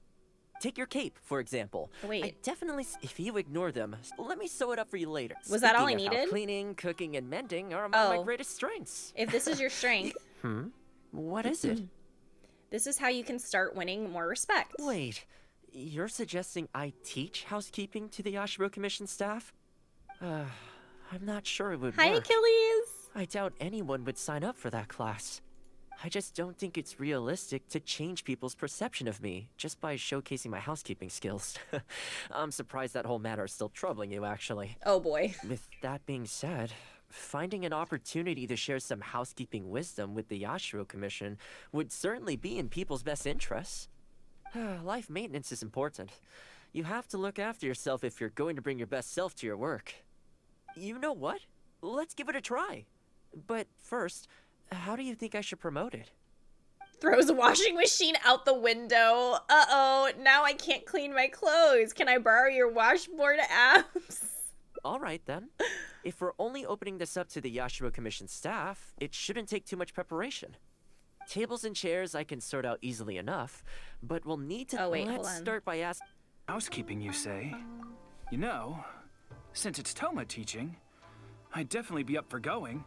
Take your cape, for example. Wait. I definitely, if you ignore them, let me sew it up for you later. Was that all I Speaking of how needed? Cleaning, cooking, and mending are among my Oh. greatest strengths. If this is your strength, What is it? this is how you can start winning more respect. Wait, you're suggesting I teach housekeeping to the Yashiro Commission staff? I'm not sure it would Hi, work. Achilles. I doubt anyone would sign up for that class. I just don't think it's realistic to change people's perception of me just by showcasing my housekeeping skills. I'm surprised that whole matter is still troubling you, actually. Oh boy. With that being said, finding an opportunity to share some housekeeping wisdom with the Yashiro Commission would certainly be in people's best interests. Life maintenance is important. You have to look after yourself if you're going to bring your best self to your work. You know what? Let's give it a try. But first, how do you think I should promote it? Throws a washing machine out the window. Uh-oh, now I can't clean my clothes. Can I borrow your washboard apps? All right, then. If we're only opening this up to the Yashiro Commission staff, it shouldn't take too much preparation. Tables and chairs I can sort out easily enough, but we'll need to... Oh, wait, hold let's on. start by asking... Housekeeping, you say? You know, since it's Thoma teaching, I'd definitely be up for going.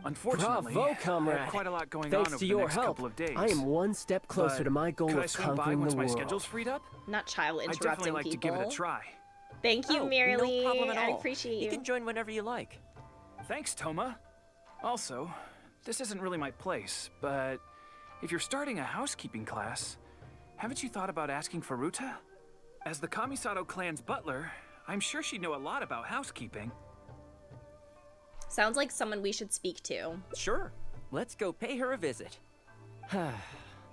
Unfortunately, Bravo, I comrade. have quite a lot going Thanks on over to the your next help, couple of days. I am one step closer But to my goal could I of swing by conquering once the my world. schedule's freed up? Not child I'd interrupting definitely like people. to give it a try. Thank you, Oh, Merrily. no problem at all. I appreciate you. You can join whenever you like. Thanks, Thoma. Also, this isn't really my place, but if you're starting a housekeeping class, haven't you thought about asking for Ruta? As the Kamisato clan's butler, I'm sure she'd know a lot about housekeeping. Sounds like someone we should speak to. Sure. Let's go pay her a visit.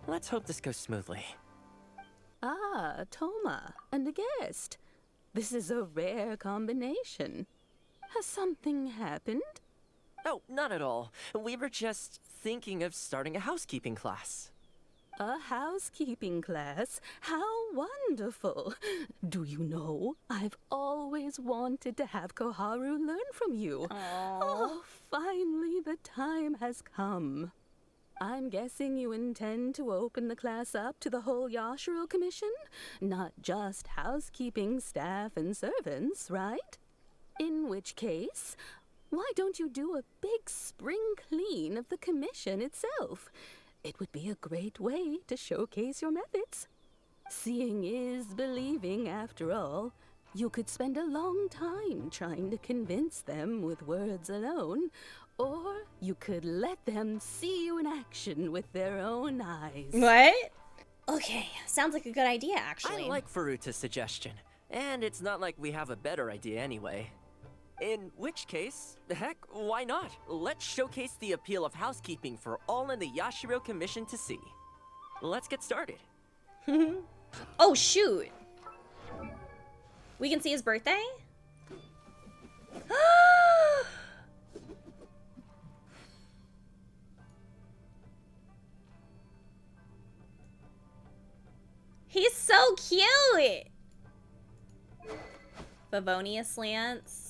Let's hope this goes smoothly. Ah, Thoma, and a guest. This is a rare combination. Has something happened? Oh, not at all. We were just thinking of starting a housekeeping class. A housekeeping class? How wonderful! Do you know, I've always wanted to have Koharu learn from you. Oh, finally the time has come. I'm guessing you intend to open the class up to the whole Yashiro Commission? Not just housekeeping staff and servants, right? In which case, why don't you do a big spring clean of the commission itself? It would be a great way to showcase your methods. Seeing is believing, after all. You could spend a long time trying to convince them with words alone, or you could let them see you in action with their own eyes. What? Okay, sounds like a good idea, actually. I like Faruta's suggestion, and it's not like we have a better idea anyway. In which case, heck, why not? Let's showcase the appeal of housekeeping for all in the Yashiro Commission to see. Let's get started. Oh, shoot. We can see his birthday? He's so cute! Bavonia slants.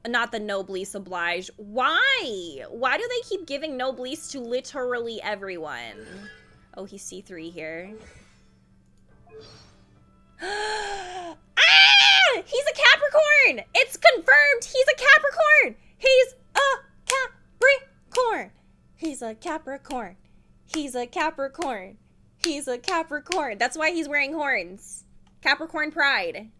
Not the noblesse oblige. Why? Why do they keep giving noblesse to literally everyone? Oh, he's C3 here. Ah! He's a Capricorn! It's confirmed! He's a Capricorn! He's a Capricorn! He's a Capricorn. He's a Capricorn. He's a Capricorn. That's why he's wearing horns. Capricorn pride.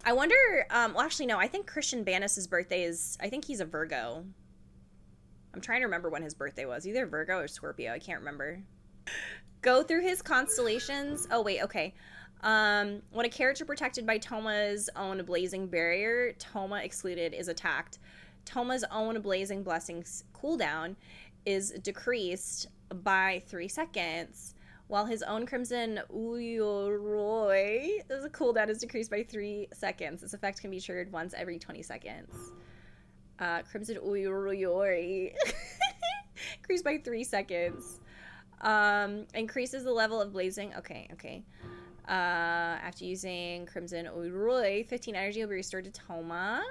I wonder, well, actually, no, I think Christian Banis's birthday is, I think he's a Virgo. I'm trying to remember when his birthday was. Either Virgo or Scorpio. I can't remember. Go through his constellations. Oh, wait, okay. When a character protected by Thoma's own blazing barrier, Thoma excluded, is attacked, Thoma's own blazing blessings cooldown is decreased by 3 seconds, while his own crimson Uyuroi cooldown is decreased by 3 seconds. This effect can be triggered once every 20 seconds. Crimson Uyuroi increased by 3 seconds. Increases the level of blazing. Okay. After using Crimson Uyuroi, 15 energy will be restored to Thoma.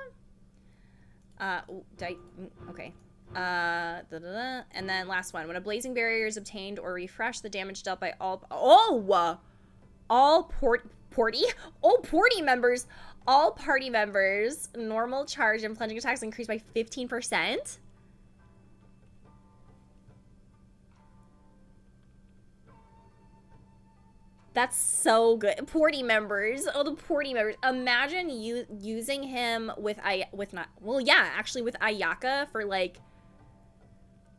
Okay. And then last one. When a blazing barrier is obtained or refreshed, the damage dealt by all party members, normal charge and plunging attacks increased by 15%. That's so good. Party members. Oh, the party members. Imagine you using him with Ayaka for like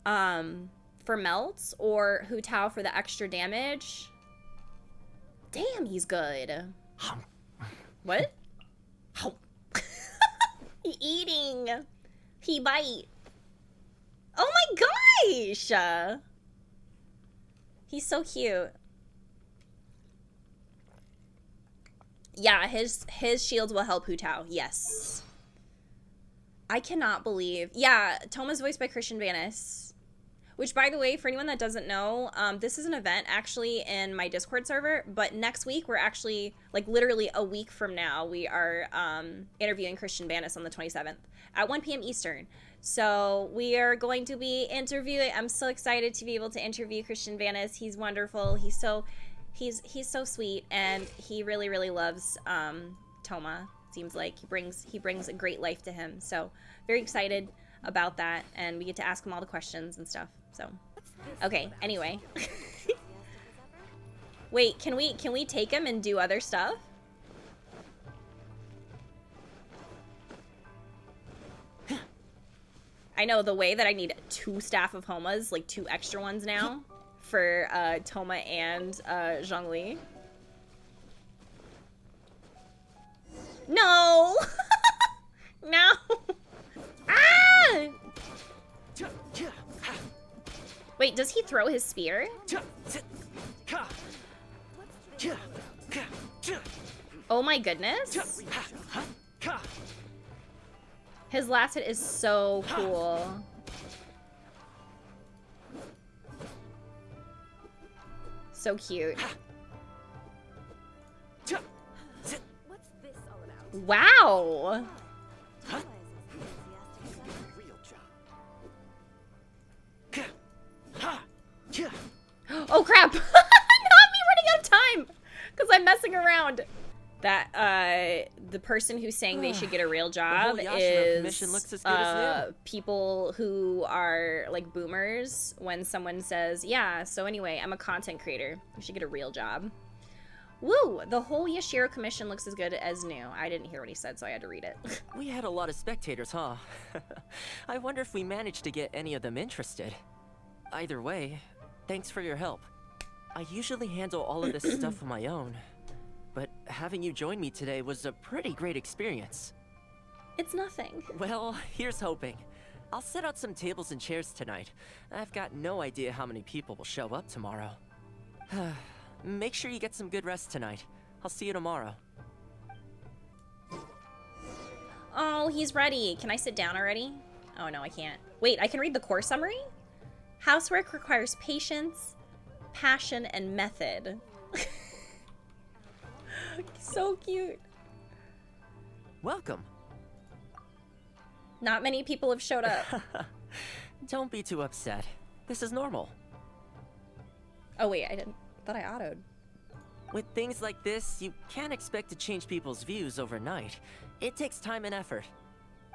for melts, or Hu Tao for the extra damage. Damn, he's good. What? He eating. He bite. Oh my gosh. He's so cute. Yeah, his shields will help Hu Tao. Yes. I cannot believe. Yeah, Thoma's voiced by Christian Banis. Which, by the way, for anyone that doesn't know, this is an event actually in my Discord server. But next week, we're actually, like literally a week from now, we are interviewing Christian Banis on the 27th at 1 p.m. Eastern. So we are going to be interviewing. I'm so excited to be able to interview Christian Banis. He's wonderful. He's so sweet, and he really, really loves Thoma. Seems like he brings a great life to him. So very excited about that, and we get to ask him all the questions and stuff. So okay, anyway. Wait, can we take him and do other stuff? I know the way that I need 2 staff of Homas, like 2 extra ones now for Thoma and Zhongli. No! No! Ah! Wait, does he throw his spear? Oh my goodness. His last hit is so cool. So cute. What's this all about? Wow. Oh crap! Not me running out of time! Because I'm messing around. That, the person who's saying they should get a real job commission looks as good as new. people who are, like, boomers when someone says, yeah, so anyway, I'm a content creator. You should get a real job. Woo! The whole Yashiro commission looks as good as new. I didn't hear what he said, so I had to read it. We had a lot of spectators, huh? I wonder if we managed to get any of them interested. Either way, thanks for your help. I usually handle all of this stuff on my own, but having you join me today was a pretty great experience. It's nothing. Well, here's hoping. I'll set out some tables and chairs tonight. I've got no idea how many people will show up tomorrow. Make sure you get some good rest tonight. I'll see you tomorrow. Oh, he's ready. Can I sit down already? Oh no, I can't. Wait, I can read the course summary? Housework requires patience, passion, and method. So cute. Welcome. Not many people have showed up. Don't be too upset. This is normal. Oh wait, thought I autoed. With things like this, you can't expect to change people's views overnight. It takes time and effort.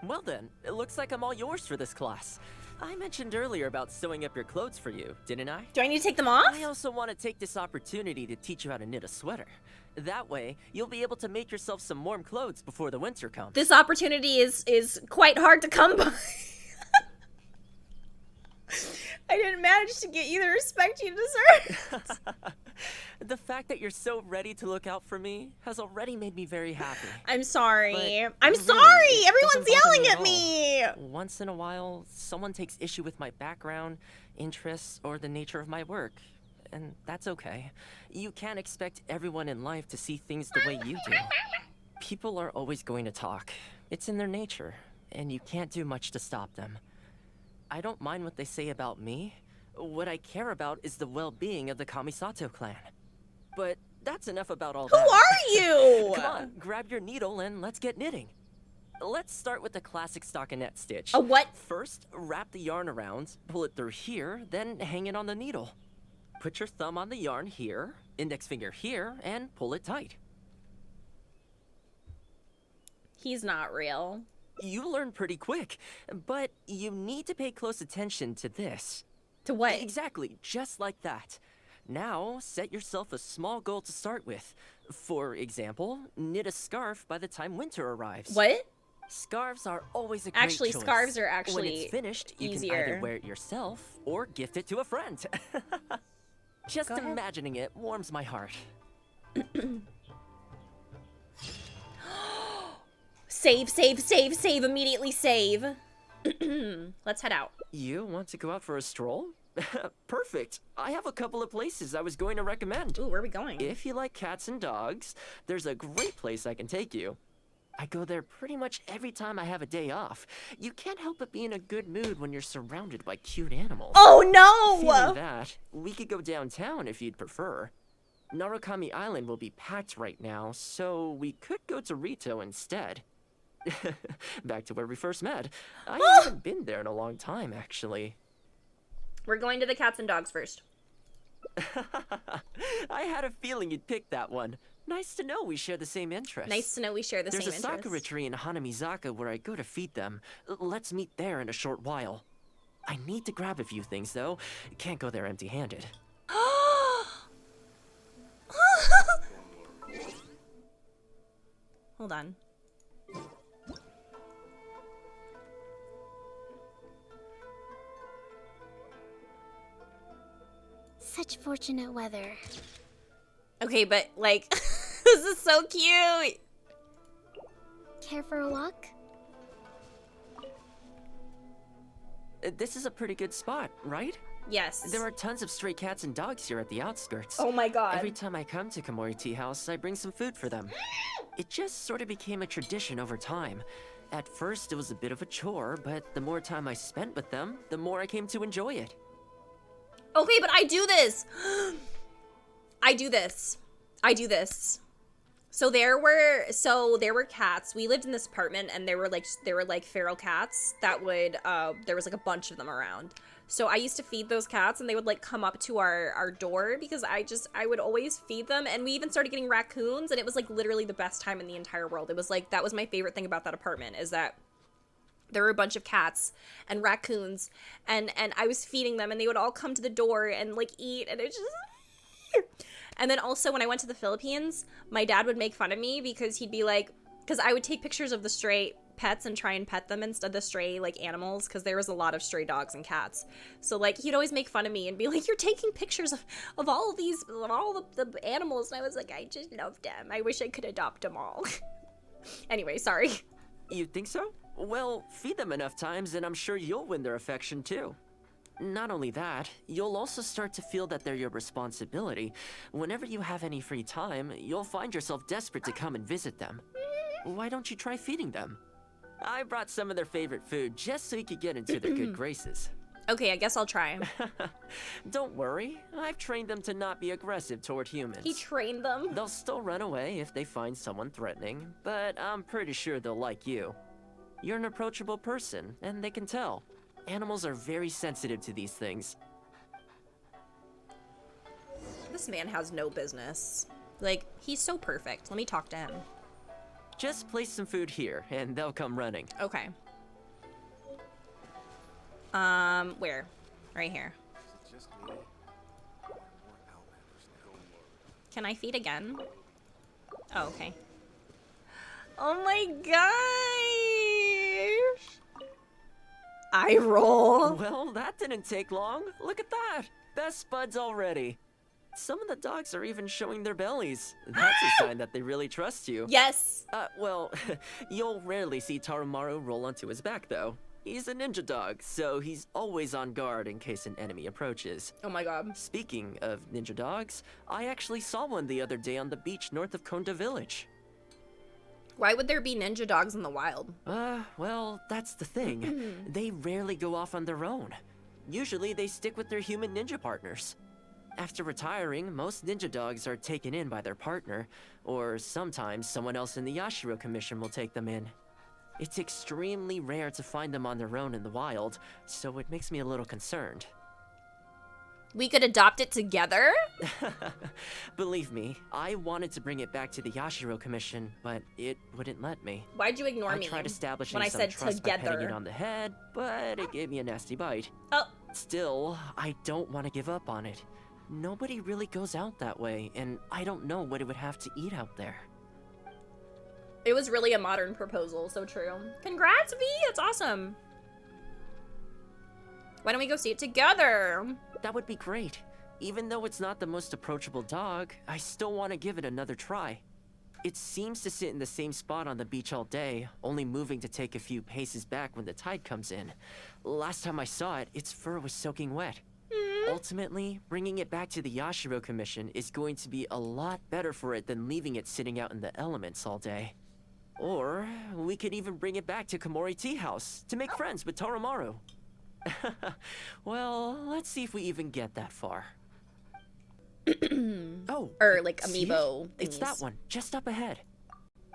Well then, it looks like I'm all yours for this class. I mentioned earlier about sewing up your clothes for you, didn't I? Do I need to take them off? I also want to take this opportunity to teach you how to knit a sweater. That way, you'll be able to make yourself some warm clothes before the winter comes. This opportunity is quite hard to come by. I didn't manage to get you the respect you deserve. The fact that you're so ready to look out for me has already made me very happy. I'm sorry. But I'm really, sorry! it Everyone's doesn't bother yelling at all. me! Once in a while, someone takes issue with my background, interests, or the nature of my work. And that's okay. You can't expect everyone in life to see things the way you do. People are always going to talk. It's in their nature, and you can't do much to stop them. I don't mind what they say about me. What I care about is the well-being of the Kamisato clan. But that's enough about all Who that. are you? Come on, grab your needle and let's get knitting. Let's start with the classic stockinette stitch. A what? First, wrap the yarn around, pull it through here, then hang it on the needle. Put your thumb on the yarn here, index finger here, and pull it tight. He's not real. You learn pretty quick, but you need to pay close attention to this. To what? Exactly, just like that. Now, set yourself a small goal to start with. For example, knit a scarf by the time winter arrives. What? Scarves are always a great Actually, choice. scarves are actually When it's finished, you easier. can either wear it yourself or gift it to a friend. Just Go ahead. imagining it warms my heart. Save, save, save, save, immediately save. Let's head out. You want to go out for a stroll? Perfect. I have a couple of places I was going to recommend. Ooh, where are we going? If you like cats and dogs, there's a great place I can take you. I go there pretty much every time I have a day off. You can't help but be in a good mood when you're surrounded by cute animals. Oh no! Feeling that, we could go downtown if you'd prefer. Narukami Island will be packed right now, so we could go to Rito instead. Back to where we first met. I haven't been there in a long time, actually. We're going to the cats and dogs first. I had a feeling you'd pick that one. Nice to know we share the same interests. Nice to know we share the There's same a interests. sakura tree in Hanamizaka where I go to feed them. Let's meet there in a short while. I need to grab a few things, though. Can't go there empty-handed. Hold on. Such fortunate weather. Okay, but like, this is so cute. Care for a walk? This is a pretty good spot, right? Yes. There are tons of stray cats and dogs here at the outskirts. Oh my god. Every time I come to Komori Tea House, I bring some food for them. It just sort of became a tradition over time. At first, it was a bit of a chore, but the more time I spent with them, the more I came to enjoy it. Okay, but I do this. I do this. So there were cats. We lived in this apartment, and there were like feral cats that would there was like a bunch of them around. So I used to feed those cats, and they would like come up to our door because I would always feed them. And we even started getting raccoons, and it was like literally the best time in the entire world. It was like, that was my favorite thing about that apartment, is that there were a bunch of cats and raccoons, and I was feeding them, and they would all come to the door and like eat, and it just. And then also when I went to the Philippines, my dad would make fun of me because he'd be like, because I would take pictures of the stray pets and try and pet them instead of the stray like animals, because there was a lot of stray dogs and cats. So like he'd always make fun of me and be like, you're taking pictures of all of these, of all the animals. And I was like, I just love them. I wish I could adopt them all. Anyway, sorry. You think so? Well, feed them enough times and I'm sure you'll win their affection too. Not only that, you'll also start to feel that they're your responsibility. Whenever you have any free time, you'll find yourself desperate to come and visit them. Why don't you try feeding them? I brought some of their favorite food just so you could get into their good graces. Okay, I guess I'll try. Don't worry, I've trained them to not be aggressive toward humans. He trained them? They'll still run away if they find someone threatening, but I'm pretty sure they'll like you. You're an approachable person, and they can tell. Animals are very sensitive to these things. This man has no business. Like, he's so perfect. Let me talk to him. Just place some food here, and they'll come running. Okay. Where? Right here. Can I feed again? Oh, okay. Oh my gosh! I roll. Well, that didn't take long. Look at that. Best buds already. Some of the dogs are even showing their bellies. That's a sign that they really trust you. Yes. Well, you'll rarely see Tarumaru roll onto his back, though. He's a ninja dog, so he's always on guard in case an enemy approaches. Oh my god. Speaking of ninja dogs, I actually saw one the other day on the beach north of Konda Village. Why would there be ninja dogs in the wild? Well, that's the thing. They rarely go off on their own. Usually they stick with their human ninja partners. After retiring, most ninja dogs are taken in by their partner, or sometimes someone else in the Yashiro Commission will take them in. It's extremely rare to find them on their own in the wild, so it makes me a little concerned. We could adopt it together? Believe me, I wanted to bring it back to the Yashiro Commission, but it wouldn't let me. Why'd you ignore me? I tried establishing when I some said trust together by petting it on the head, but it gave me a nasty bite. Oh. Still, I don't want to give up on it. Nobody really goes out that way, and I don't know what it would have to eat out there. It was really a modern proposal, so true. Congrats, V! That's awesome. Why don't we go see it together? That would be great. Even though it's not the most approachable dog, I still want to give it another try. It seems to sit in the same spot on the beach all day, only moving to take a few paces back when the tide comes in. Last time I saw it, its fur was soaking wet. Ultimately, bringing it back to the Yashiro Commission is going to be a lot better for it than leaving it sitting out in the elements all day. Or, we could even bring it back to Komori Tea House to make friends with Tarumaru. Well, let's see if we even get that far. Oh, or like amiibo. It's that one, just up ahead.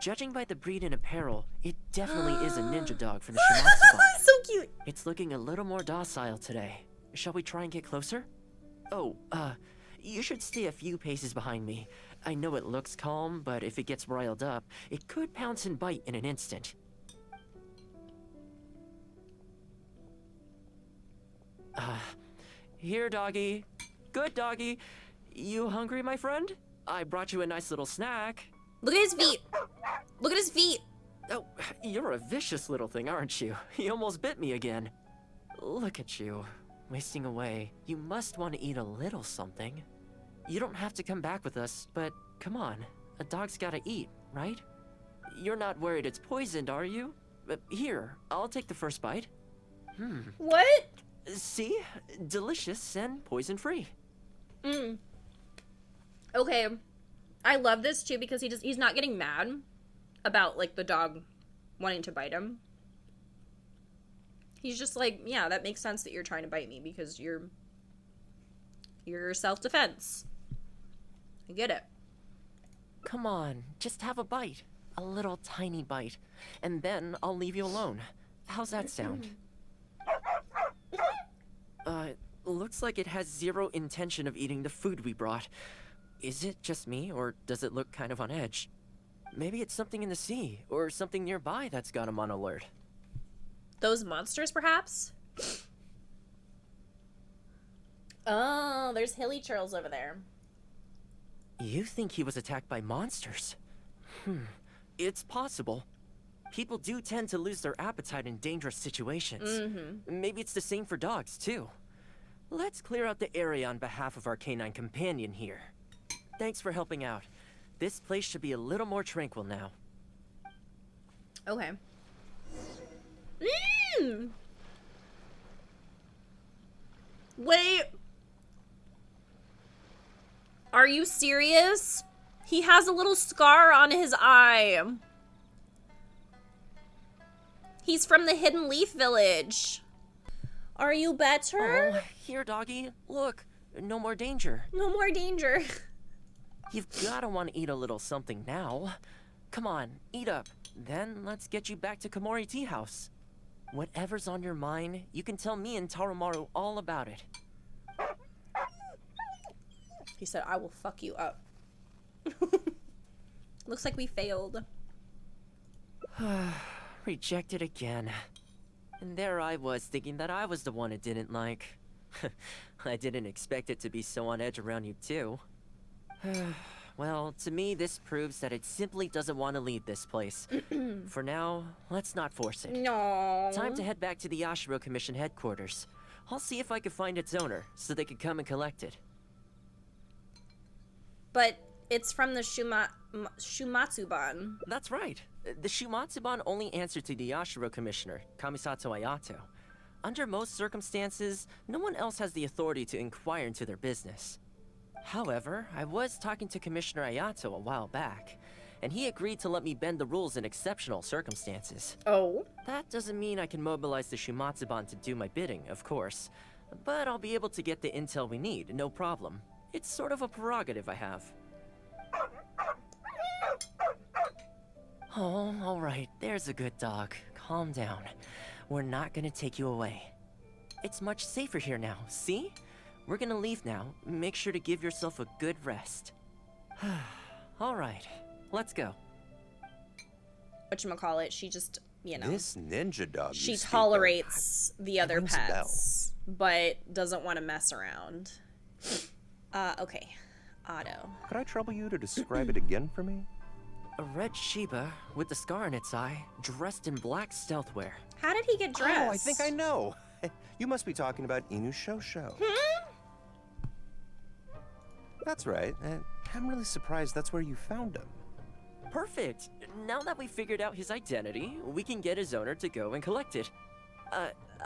Judging by the breed and apparel, it definitely is a ninja dog from the Shimatsu. So cute. It's looking a little more docile today. Shall we try and get closer? Oh, you should stay a few paces behind me. I know it looks calm, but if it gets riled up, it could pounce and bite in an instant. Here, doggy. Good doggy. You hungry, my friend? I brought you a nice little snack. Look at his feet. Look at his feet. Oh, you're a vicious little thing, aren't you? You almost bit me again. Look at you. Wasting away. You must want to eat a little something. You don't have to come back with us, but come on. A dog's gotta eat, right? You're not worried it's poisoned, are you? Here, I'll take the first bite. What? See? Delicious and poison-free. Okay. I love this too because he's not getting mad about like the dog wanting to bite him. He's just like, yeah, that makes sense that you're trying to bite me because you're self-defense. I get it. Come on, just have a bite. A little tiny bite. And then I'll leave you alone. How's that sound? Looks like it has zero intention of eating the food we brought. Is it just me, or does it look kind of on edge? Maybe it's something in the sea, or something nearby that's got him on alert. Those monsters, perhaps? Oh, there's hilly churls over there. You think he was attacked by monsters? It's possible. People do tend to lose their appetite in dangerous situations. Maybe it's the same for dogs, too. Let's clear out the area on behalf of our canine companion here. Thanks for helping out. This place should be a little more tranquil now. Okay. Wait. Are you serious? He has a little scar on his eye. He's from the Hidden Leaf Village. Are you better? Oh, here, doggy. Look, no more danger. No more danger. You've gotta want to eat a little something now. Come on, eat up. Then let's get you back to Komori Tea House. Whatever's on your mind, you can tell me and Tarumaru all about it. He said, I will fuck you up. Looks like we failed. Rejected again. And there I was thinking that I was the one it didn't like. I didn't expect it to be so on edge around you too. Well, to me this proves that it simply doesn't want to leave this place. For now, let's not force it. No. Time to head back to the Yashiro Commission headquarters. I'll see if I can find its owner, so they can come and collect it. But it's from the Shumatsuban. That's right. The Shumatsuban only answer to the Yashiro Commissioner, Kamisato Ayato. Under most circumstances, no one else has the authority to inquire into their business. However, I was talking to Commissioner Ayato a while back, and he agreed to let me bend the rules in exceptional circumstances. Oh? That doesn't mean I can mobilize the Shumatsuban to do my bidding, of course, but I'll be able to get the intel we need, no problem. It's sort of a prerogative I have. Oh, alright, there's a good dog. Calm down. We're not gonna take you away. It's much safer here now, see? We're gonna leave now. Make sure to give yourself a good rest. Alright, let's go. Whatchamacallit, she just, you know. This ninja dog. She tolerates the other pets, but doesn't want to mess around. Okay. Otto. Could I trouble you to describe it again for me? A red Shiba with the scar in its eye, dressed in black stealth wear. How did he get dressed? Oh, I think I know. You must be talking about Inu Shosho. That's right. I'm really surprised that's where you found him. Perfect. Now that we figured out his identity, we can get his owner to go and collect it.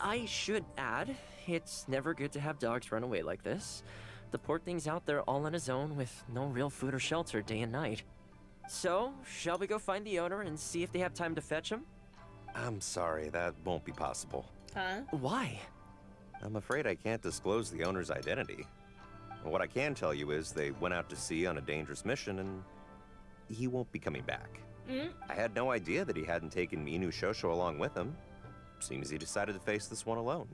I should add, it's never good to have dogs run away like this. The poor thing's out there all on his own with no real food or shelter day and night. So, shall we go find the owner and see if they have time to fetch him? I'm sorry, that won't be possible. Huh? Why? I'm afraid I can't disclose the owner's identity. What I can tell you is they went out to sea on a dangerous mission and he won't be coming back. I had no idea that he hadn't taken Inu Shosho along with him. Seems he decided to face this one alone.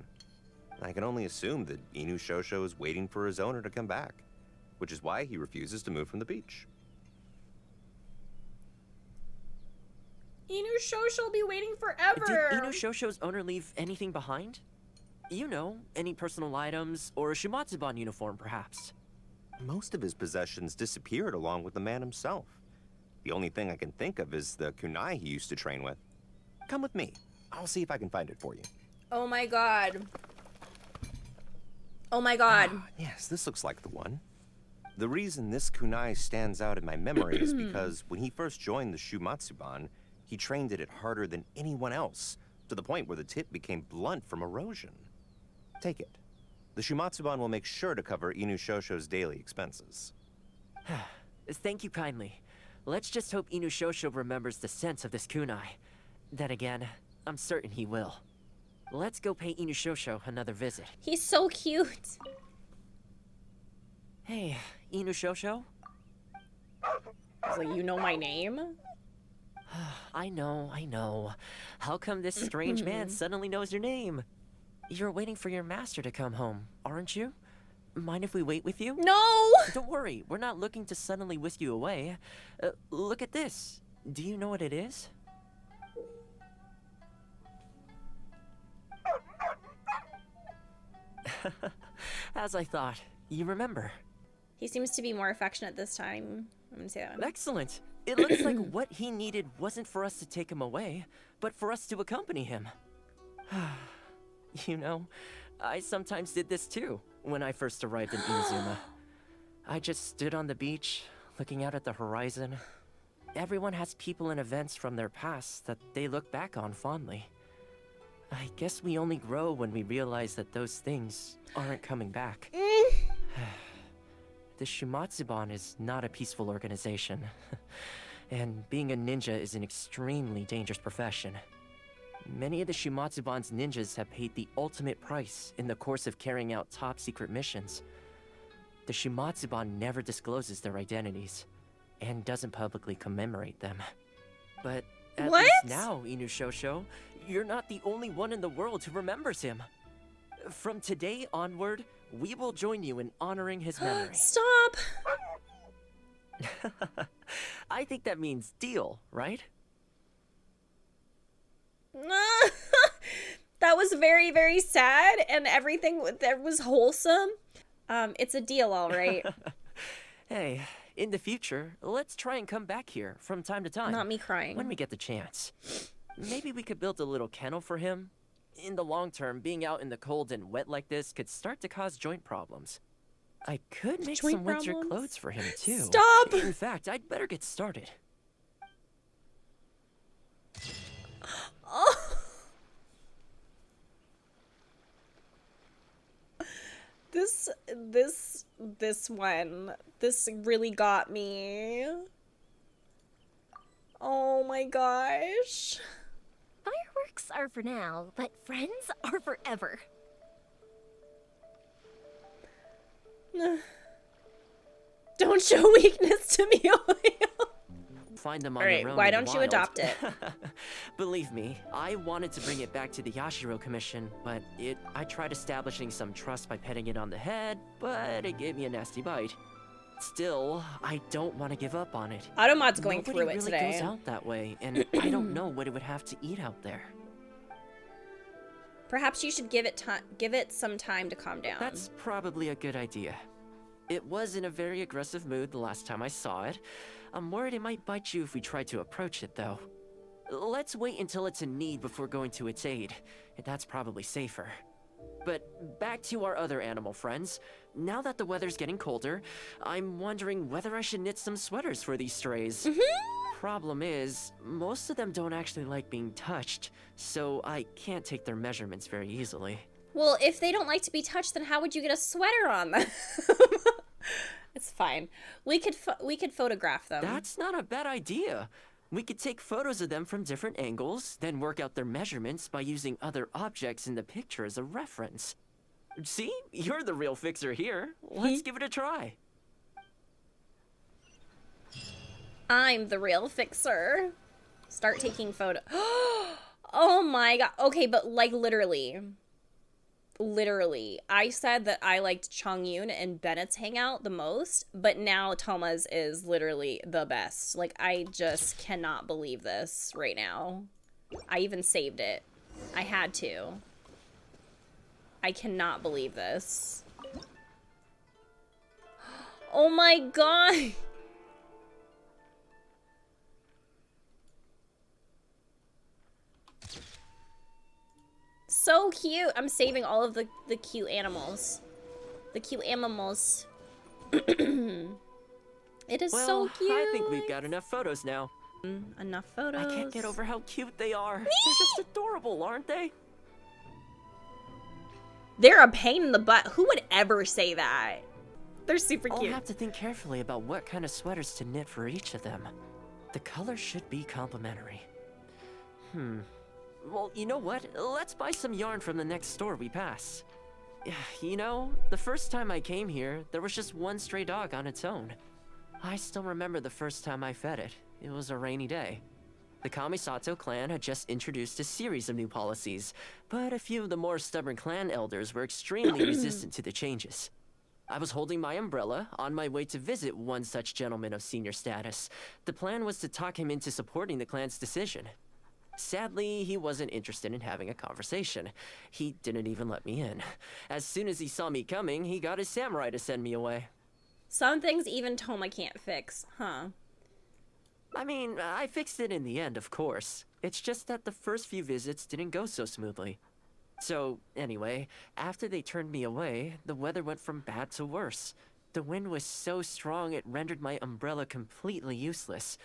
I can only assume that Inu Shosho is waiting for his owner to come back, which is why he refuses to move from the beach. Inu Shosho will be waiting forever. Did Inu Shosho's owner leave anything behind? You know, any personal items, or a Shumatsuban uniform, perhaps. Most of his possessions disappeared along with the man himself. The only thing I can think of is the kunai he used to train with. Come with me. I'll see if I can find it for you. Oh my god. Oh my god. Yes, this looks like the one. The reason this kunai stands out in my memory is because when he first joined the Shumatsuban, he trained at it harder than anyone else, to the point where the tip became blunt from erosion. Take it. The Shumatsuban will make sure to cover Inu Shosho's daily expenses. Thank you kindly. Let's just hope Inu Shosho remembers the sense of this kunai. Then again, I'm certain he will. let's go pay Inushosho another visit. He's so cute. Hey, Inushosho? He's like, you know my name? I know. How come this strange man suddenly knows your name? You're waiting for your master to come home, aren't you? Mind if we wait with you? No! Don't worry, we're not looking to suddenly whisk you away. Look at this. Do you know what it is? As I thought, you remember. He seems to be more affectionate this time. I'm gonna say that one. Excellent. It looks like what he needed wasn't for us to take him away, but for us to accompany him. You know, I sometimes did this too, when I first arrived in Inazuma. I just stood on the beach, looking out at the horizon. Everyone has people and events from their past that they look back on fondly. I guess we only grow when we realize that those things aren't coming back. The Shumatsuban is not a peaceful organization. And being a ninja is an extremely dangerous profession. Many of the Shumatsuban's ninjas have paid the ultimate price in the course of carrying out top-secret missions. The Shumatsuban never discloses their identities, and doesn't publicly commemorate them. But at least now, Inushosho, you're not the only one in the world who remembers him. From today onward, we will join you in honoring his memory. Stop! I think that means deal, right? That was very, very sad, and everything that was wholesome. It's a deal, all right. Hey, in the future, let's try and come back here from time to time. Not me crying. When we get the chance. Maybe we could build a little kennel for him. In the long term, being out in the cold and wet like this could start to cause joint problems. I could make some winter clothes for him, too. Stop! In fact, I'd better get started. Oh. This one. This really got me. Oh my gosh. Fireworks are for now, but friends are forever. Don't show weakness to me, Oil. Find them on All right, their own why in the don't you wild. adopt it? Believe me, I wanted to bring it back to the Yashiro Commission, but I tried establishing some trust by petting it on the head, but it gave me a nasty bite. Still, I don't want to give up on it. Automod's going Nobody through it really today. goes out that way, and I don't know what it would have to eat out there. Perhaps you should give it some time to calm down. That's probably a good idea. It was in a very aggressive mood the last time I saw it. I'm worried it might bite you if we try to approach it, though. Let's wait until it's in need before going to its aid. That's probably safer. But back to our other animal friends. Now that the weather's getting colder, I'm wondering whether I should knit some sweaters for these strays. Problem is, most of them don't actually like being touched, so I can't take their measurements very easily. Well, if they don't like to be touched, then how would you get a sweater on them? It's fine. We could photograph them. That's not a bad idea. We could take photos of them from different angles, then work out their measurements by using other objects in the picture as a reference. See? You're the real fixer here. Let's give it a try. I'm the real fixer. Start taking photos. Oh my god. Okay, but like literally, I said that I liked Chongyun and Bennett's Hangout the most, but now Thoma's is literally the best. Like, I just cannot believe this right now. I even saved it. I had to. I cannot believe this. Oh my god. So cute. I'm saving all of the cute animals. The cute animals. It is so cute. I think we've got enough photos now. Enough photos. I can't get over how cute they are. They're just adorable, aren't they? They're a pain in the butt. Who would ever say that? They're super cute. I'll have to think carefully about what kind of sweaters to knit for each of them. The colors should be complementary. Well, you know what? Let's buy some yarn from the next store we pass. You know, the first time I came here, there was just one stray dog on its own. I still remember the first time I fed it. It was a rainy day. The Kamisato clan had just introduced a series of new policies, but a few of the more stubborn clan elders were extremely resistant to the changes. I was holding my umbrella, on my way to visit one such gentleman of senior status. The plan was to talk him into supporting the clan's decision. Sadly, he wasn't interested in having a conversation. He didn't even let me in. As soon as he saw me coming, he got his samurai to send me away. Some things even Thoma can't fix, huh? I mean, I fixed it in the end, of course. It's just that the first few visits didn't go so smoothly. So, anyway, after they turned me away, the weather went from bad to worse. The wind was so strong it rendered my umbrella completely useless.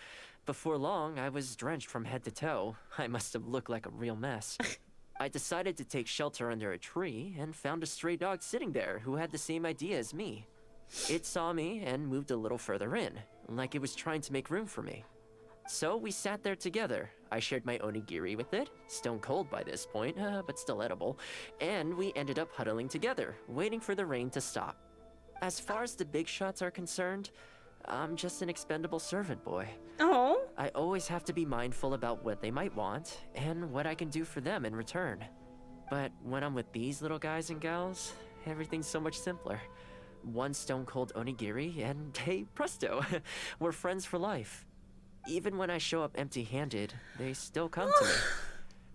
Before long, I was drenched from head to toe. I must have looked like a real mess. I decided to take shelter under a tree and found a stray dog sitting there who had the same idea as me. It saw me and moved a little further in, like it was trying to make room for me. So we sat there together. I shared my onigiri with it, stone cold by this point, but still edible, and we ended up huddling together, waiting for the rain to stop. As far as the big shots are concerned, I'm just an expendable servant boy. Oh. I always have to be mindful about what they might want and what I can do for them in return. But when I'm with these little guys and gals, everything's so much simpler. One stone cold onigiri and hey, presto, we're friends for life. Even when I show up empty-handed, they still come to me.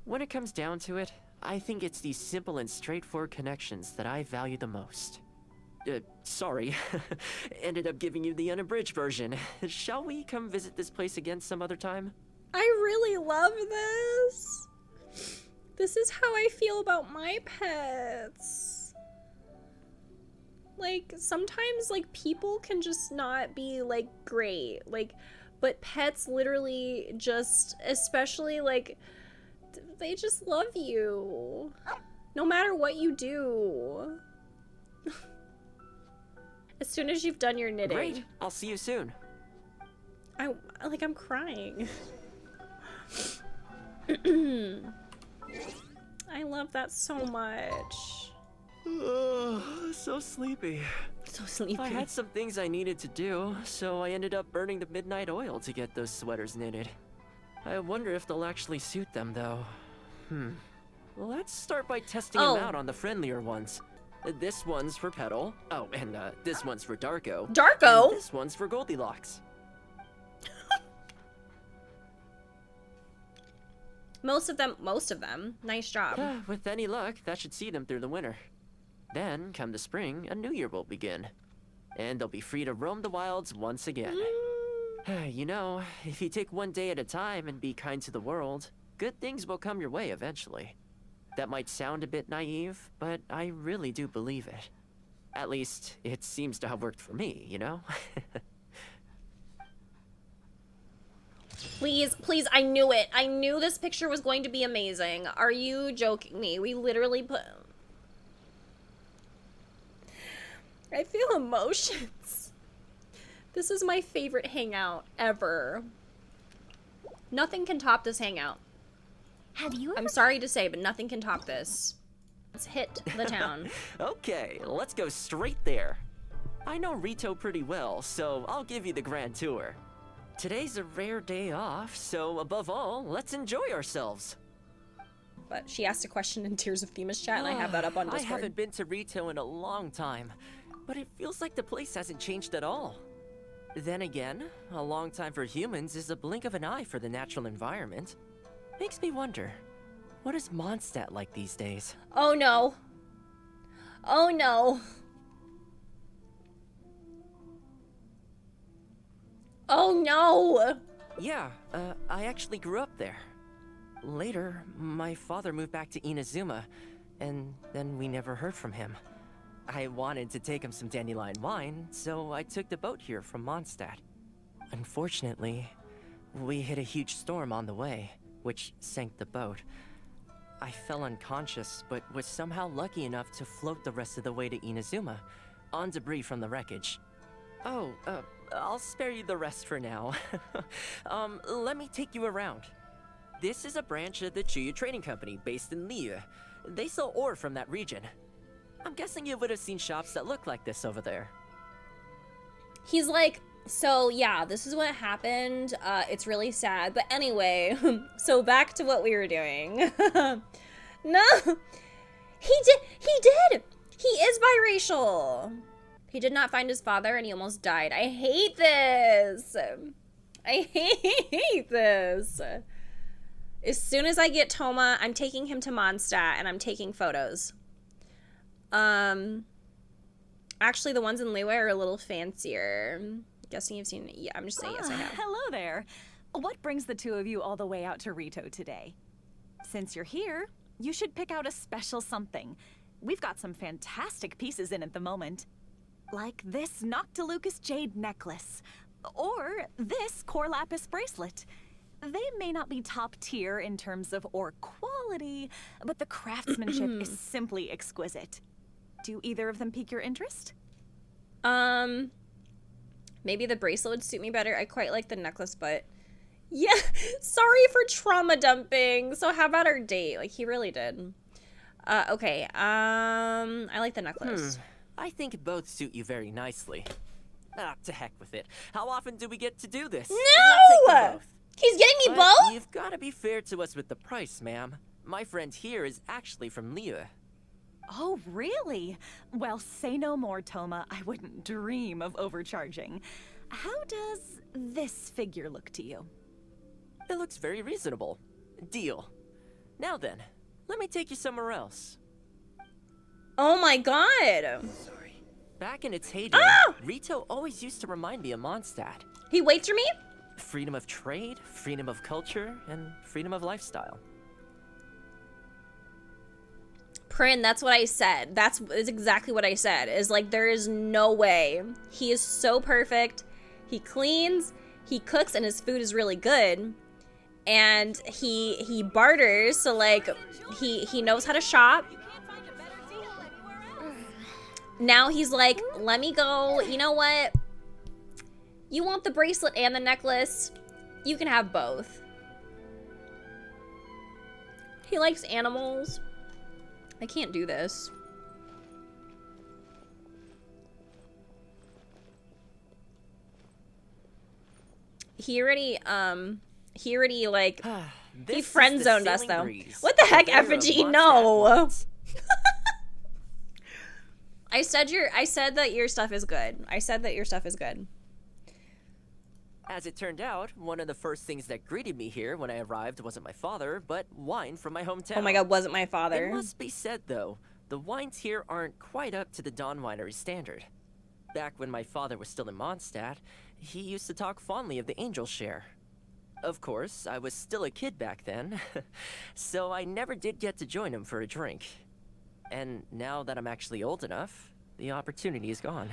When it comes down to it, I think it's these simple and straightforward connections that I value the most. Sorry. Ended up giving you the unabridged version. Shall we come visit this place again some other time? I really love this. This is how I feel about my pets. Like, sometimes, like, people can just not be, like, great. Like, but pets literally just, especially, like, they just love you. No matter what you do. As soon as you've done your knitting. Great. I'll see you soon. I'm crying. I love that so much. So sleepy. So sleepy. I had some things I needed to do, so I ended up burning the midnight oil to get those sweaters knitted. I wonder if they'll actually suit them, though. Let's start by testing them out on the friendlier ones. This one's for Petal. Oh, and this one's for Darko. Darko? And this one's for Goldilocks. Most of them. Nice job. With any luck, that should see them through the winter. Then, come the spring, a new year will begin. And they'll be free to roam the wilds once again. You know, if you take one day at a time and be kind to the world, good things will come your way eventually. That might sound a bit naive, but I really do believe it. At least, it seems to have worked for me, you know? Please, please, I knew it. I knew this picture was going to be amazing. Are you joking me? We literally put... I feel emotions. This is my favorite hangout ever. Nothing can top this hangout. Have you ever... I'm sorry to say, but nothing can top this. Let's hit the town. Okay, let's go straight there. I know Rito pretty well, so I'll give you the grand tour. Today's a rare day off, so above all, let's enjoy ourselves. But she asked a question in Tears of Themis chat, and I have that up on Discord. I haven't been to Rito in a long time, but it feels like the place hasn't changed at all. Then again, a long time for humans is a blink of an eye for the natural environment. Makes me wonder, what is Mondstadt like these days? Oh no. Oh no. Oh no! Yeah, I actually grew up there. Later, my father moved back to Inazuma, and then we never heard from him. I wanted to take him some dandelion wine, so I took the boat here from Mondstadt. Unfortunately, we hit a huge storm on the way, which sank the boat. I fell unconscious, but was somehow lucky enough to float the rest of the way to Inazuma, on debris from the wreckage. Oh, I'll spare you the rest for now. Let me take you around. This is a branch of the Chuyu Trading Company based in Liu. They sell ore from that region. I'm guessing you would have seen shops that look like this over there. He's like, so yeah, this is what happened. It's really sad. But anyway, so back to what we were doing. No, he did. He is biracial. He did not find his father and he almost died. I hate this. I hate this. As soon as I get Thoma, I'm taking him to Mondstadt and I'm taking photos. Actually, the ones in Liyue are a little fancier. Guessing you've seen it. Yeah, I'm just saying yes, I have. Hello there. What brings the two of you all the way out to Rito today? Since you're here, you should pick out a special something. We've got some fantastic pieces in at the moment. Like this Noctilucus jade necklace. Or this core lapis bracelet. They may not be top tier in terms of ore quality, but the craftsmanship is simply exquisite. Do either of them pique your interest? Maybe the bracelet would suit me better. I quite like the necklace, but yeah, sorry for trauma dumping. So how about our date? Like, he really did. Okay, I like the necklace. I think both suit you very nicely. Ah, to heck with it. How often do we get to do this? No! He's getting me both? You've got to be fair to us with the price, ma'am. My friend here is actually from Liyue. Oh, really? Well, say no more, Thoma. I wouldn't dream of overcharging. How does this figure look to you? It looks very reasonable. Deal. Now then, let me take you somewhere else. Oh my god! Sorry. Back in its heyday, Rito always used to remind me of Mondstadt. He waits for me? Freedom of trade, freedom of culture, and freedom of lifestyle. Prin, that's what I said. That's exactly what I said. Is like, there is no way. He is so perfect. He cleans, he cooks, and his food is really good. And he barters, so like, he knows how to shop. Now he's like, let me go, you know what? You want the bracelet and the necklace? You can have both. He likes animals. I can't do this. He already like, he friend zoned us though. What the heck, Effigy? No. I said that your stuff is good. I said that your stuff is good. As it turned out, one of the first things that greeted me here when I arrived wasn't my father, but wine from my hometown. Oh my god, wasn't my father. It must be said, though, the wines here aren't quite up to the Dawn Winery standard. Back when my father was still in Mondstadt, he used to talk fondly of the Angel Share. Of course, I was still a kid back then, so I never did get to join him for a drink. And now that I'm actually old enough, the opportunity is gone.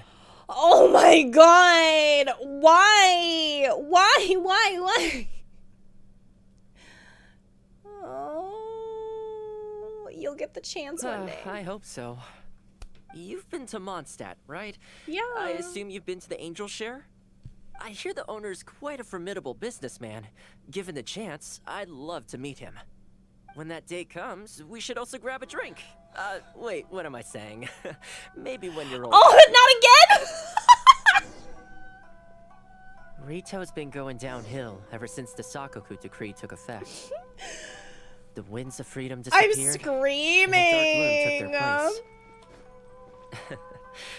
Oh my god! Why? Why? Oh, you'll get the chance one day. I hope so. You've been to Mondstadt, right? Yeah. I assume you've been to the Angel Share? I hear the owner's quite a formidable businessman. Given the chance, I'd love to meet him. When that day comes, we should also grab a drink. Wait, what am I saying? Maybe when you're older. Oh, not again? Rito's been going downhill ever since the Sakoku decree took effect. The winds of freedom disappeared. I'm screaming. And the dark gloom took their place.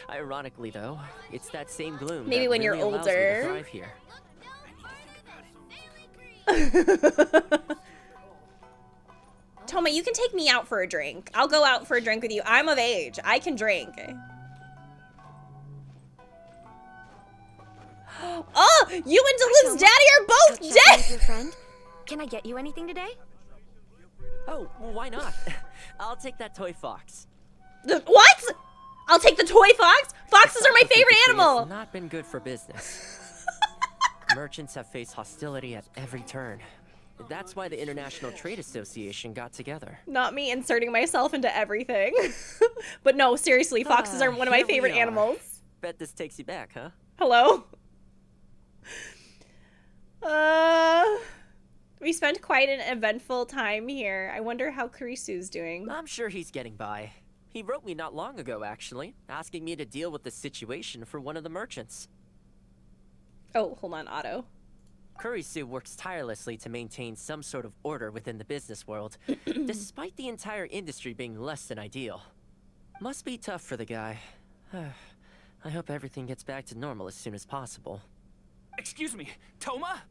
Ironically, though, it's that same gloom maybe that when really you're allows me to older. thrive here. Thoma, you can take me out for a drink. I'll go out for a drink with you. I'm of age. I can drink. Oh, you and Duluth's daddy are both dead. Your friend. Can I get you anything today? Oh, well, why not? I'll take that toy fox. What? I'll take the toy fox? Foxes are my favorite animal. It's not been good for business. Merchants have faced hostility at every turn. That's why the International Trade Association got together. Not me inserting myself into everything. But no, seriously, foxes are one of my favorite animals. Bet this takes you back, huh? Hello? We spent quite an eventful time here. I wonder how Kurisu's doing. I'm sure he's getting by. He wrote me not long ago, actually, asking me to deal with the situation for one of the merchants. Oh, hold on, Otto. Kurisu works tirelessly to maintain some sort of order within the business world, despite the entire industry being less than ideal. Must be tough for the guy. I hope everything gets back to normal as soon as possible. Excuse me, Thoma?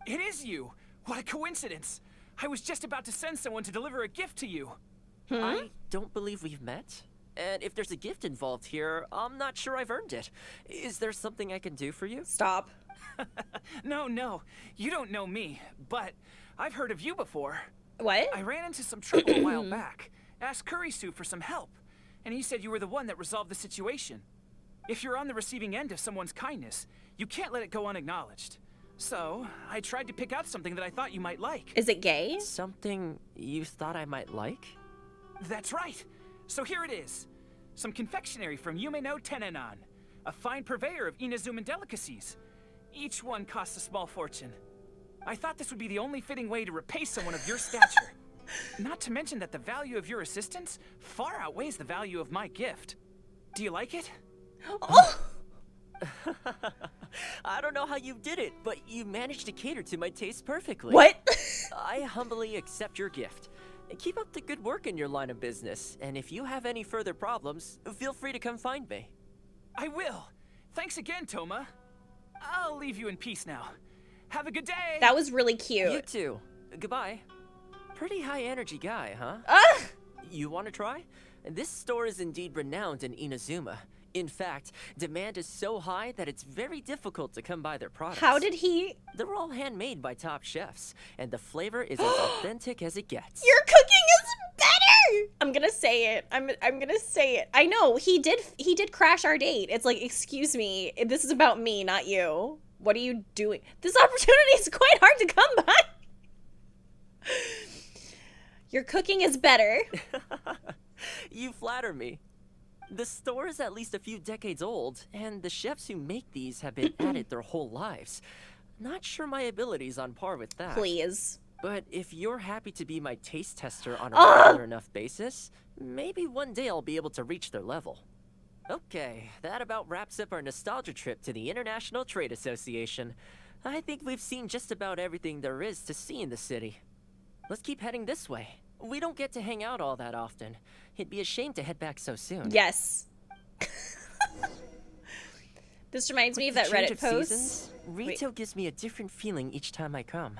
It is you! What a coincidence! I was just about to send someone to deliver a gift to you. I don't believe we've met. And if there's a gift involved here, I'm not sure I've earned it. Is there something I can do for you? Stop. No, you don't know me, but I've heard of you before. What? I ran into some trouble a while back, asked Kurisu for some help, and he said you were the one that resolved the situation. If you're on the receiving end of someone's kindness, you can't let it go unacknowledged. So, I tried to pick out something that I thought you might like. Is it gay? Something you thought I might like? That's right. So here it is. Some confectionery from Yume no Tenenan, a fine purveyor of Inazuman delicacies. Each one costs a small fortune. I thought this would be the only fitting way to repay someone of your stature. Not to mention that the value of your assistance far outweighs the value of my gift. Do you like it? Oh! I don't know how you did it, but you managed to cater to my taste perfectly. What? I humbly accept your gift. Keep up the good work in your line of business, and if you have any further problems, feel free to come find me. I will. Thanks again, Thoma. I'll leave you in peace now. Have a good day. That was really cute. You too. Goodbye. Pretty high energy guy, huh? You want to try? This store is indeed renowned in Inazuma. In fact, demand is so high that it's very difficult to come by their products. How did he? They're all handmade by top chefs, and the flavor is as authentic as it gets. Your cooking is better. I'm gonna say it. I'm gonna say it. I know he did crash our date. It's like, excuse me, this is about me, not you. What are you doing? This opportunity is quite hard to come by. Your cooking is better. You flatter me. The store is at least a few decades old, and the chefs who make these have been at it their whole lives. Not sure my ability's on par with that. Please. But if you're happy to be my taste tester on a regular enough basis, maybe one day I'll be able to reach their level. Okay, that about wraps up our nostalgia trip to the International Trade Association. I think we've seen just about everything there is to see in the city. Let's keep heading this way. We don't get to hang out all that often. It'd be a shame to head back so soon. Yes. This reminds me of that Reddit post. Seasons, retail gives me a different feeling each time I come.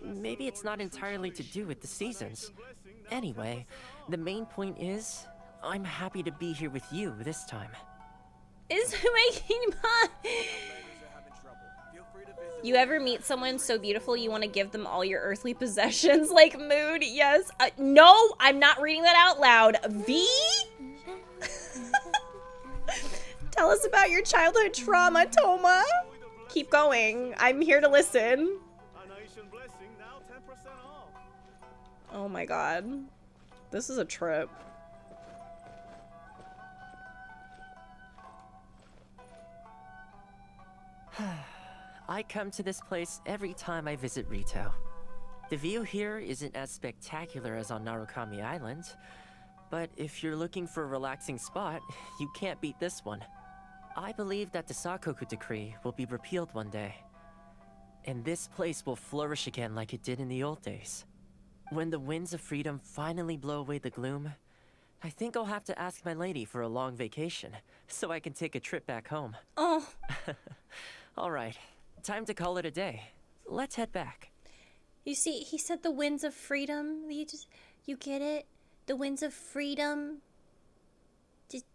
Maybe it's not entirely to do with the seasons. Anyway, the main point is, I'm happy to be here with you this time. Is making You ever meet someone so beautiful you want to give them all your earthly possessions? Like Mood? Yes. No, I'm not reading that out loud. V? Tell us about your childhood trauma, Thoma. Keep going. I'm here to listen. Oh my god. This is a trip. I come to this place every time I visit Rito. The view here isn't as spectacular as on Narukami Island, but if you're looking for a relaxing spot, you can't beat this one. I believe that the Sakoku decree will be repealed one day, and this place will flourish again like it did in the old days. When the winds of freedom finally blow away the gloom, I think I'll have to ask my lady for a long vacation, so I can take a trip back home. Oh. Alright, time to call it a day. Let's head back. You see, he said the winds of freedom. You get it? The winds of freedom.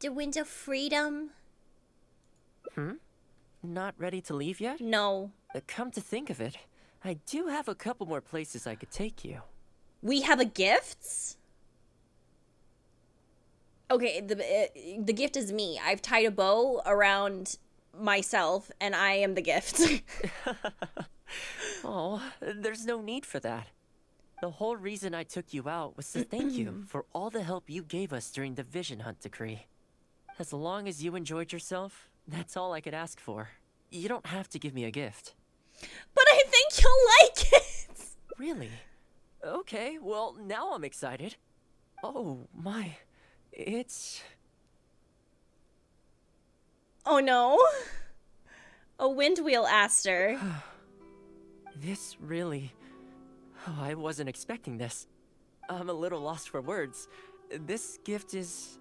The winds of freedom. Not ready to leave yet? No. Come to think of it, I do have a couple more places I could take you. We have a gift? Okay, the gift is me. I've tied a bow around myself, and I am the gift. Oh, there's no need for that. The whole reason I took you out was to thank you for all the help you gave us during the Vision Hunt decree. As long as you enjoyed yourself, that's all I could ask for. You don't have to give me a gift. But I think you'll like it. Really? Okay, well, now I'm excited. Oh, my. It's... Oh no. A wind wheel Aster. This really... Oh, I wasn't expecting this. I'm a little lost for words. This gift is...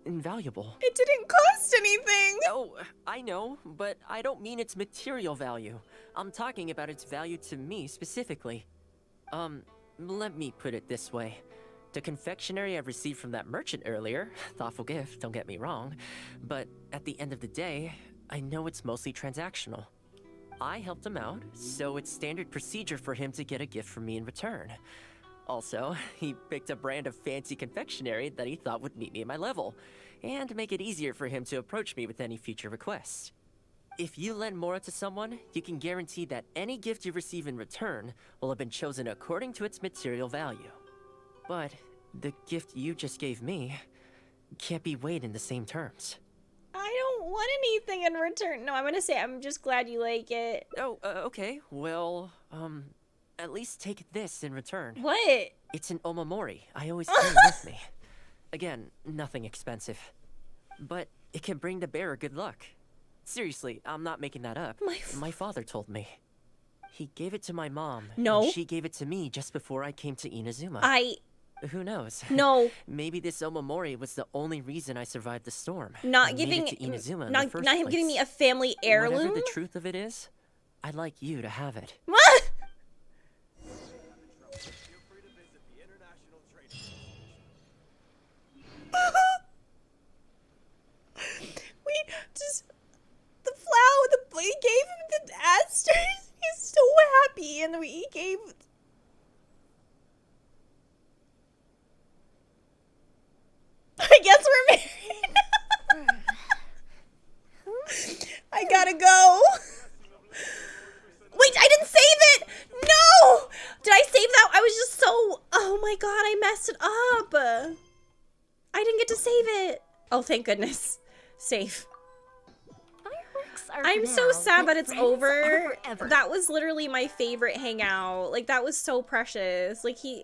invaluable. It didn't cost anything. Oh, I know, but I don't mean its material value. I'm talking about its value to me specifically. Let me put it this way. The confectionery I received from that merchant earlier, thoughtful gift, don't get me wrong, but at the end of the day, I know it's mostly transactional. I helped him out, so it's standard procedure for him to get a gift from me in return. Also, he picked a brand of fancy confectionery that he thought would meet me at my level, and make it easier for him to approach me with any future requests. If you lend Mora to someone, you can guarantee that any gift you receive in return will have been chosen according to its material value. But the gift you just gave me can't be weighed in the same terms. I don't want anything in return. No, I'm gonna say I'm just glad you like it. Oh, okay. Well, at least take this in return. What? It's an omamori I always carry with me. Again, nothing expensive. But it can bring the bearer good luck. Seriously, I'm not making that up. My father told me. He gave it to my mom. No. And she gave it to me just before I came to Inazuma. Who knows? No. Maybe this omamori was the only reason I survived the storm. Not giving to Inazuma not him giving me a family heirloom. Whatever the truth of it is, I'd like you to have it. What? We just the flower we gave him the asters. He's so happy, and we gave. I guess we're married. I gotta go. Wait, I didn't save it. No, did I save that? I was just so. Oh my god, I messed it up. I didn't get to save it. Oh, thank goodness. Safe. I'm so sad that it's over. That was literally my favorite hangout. Like, that was so precious. Like, he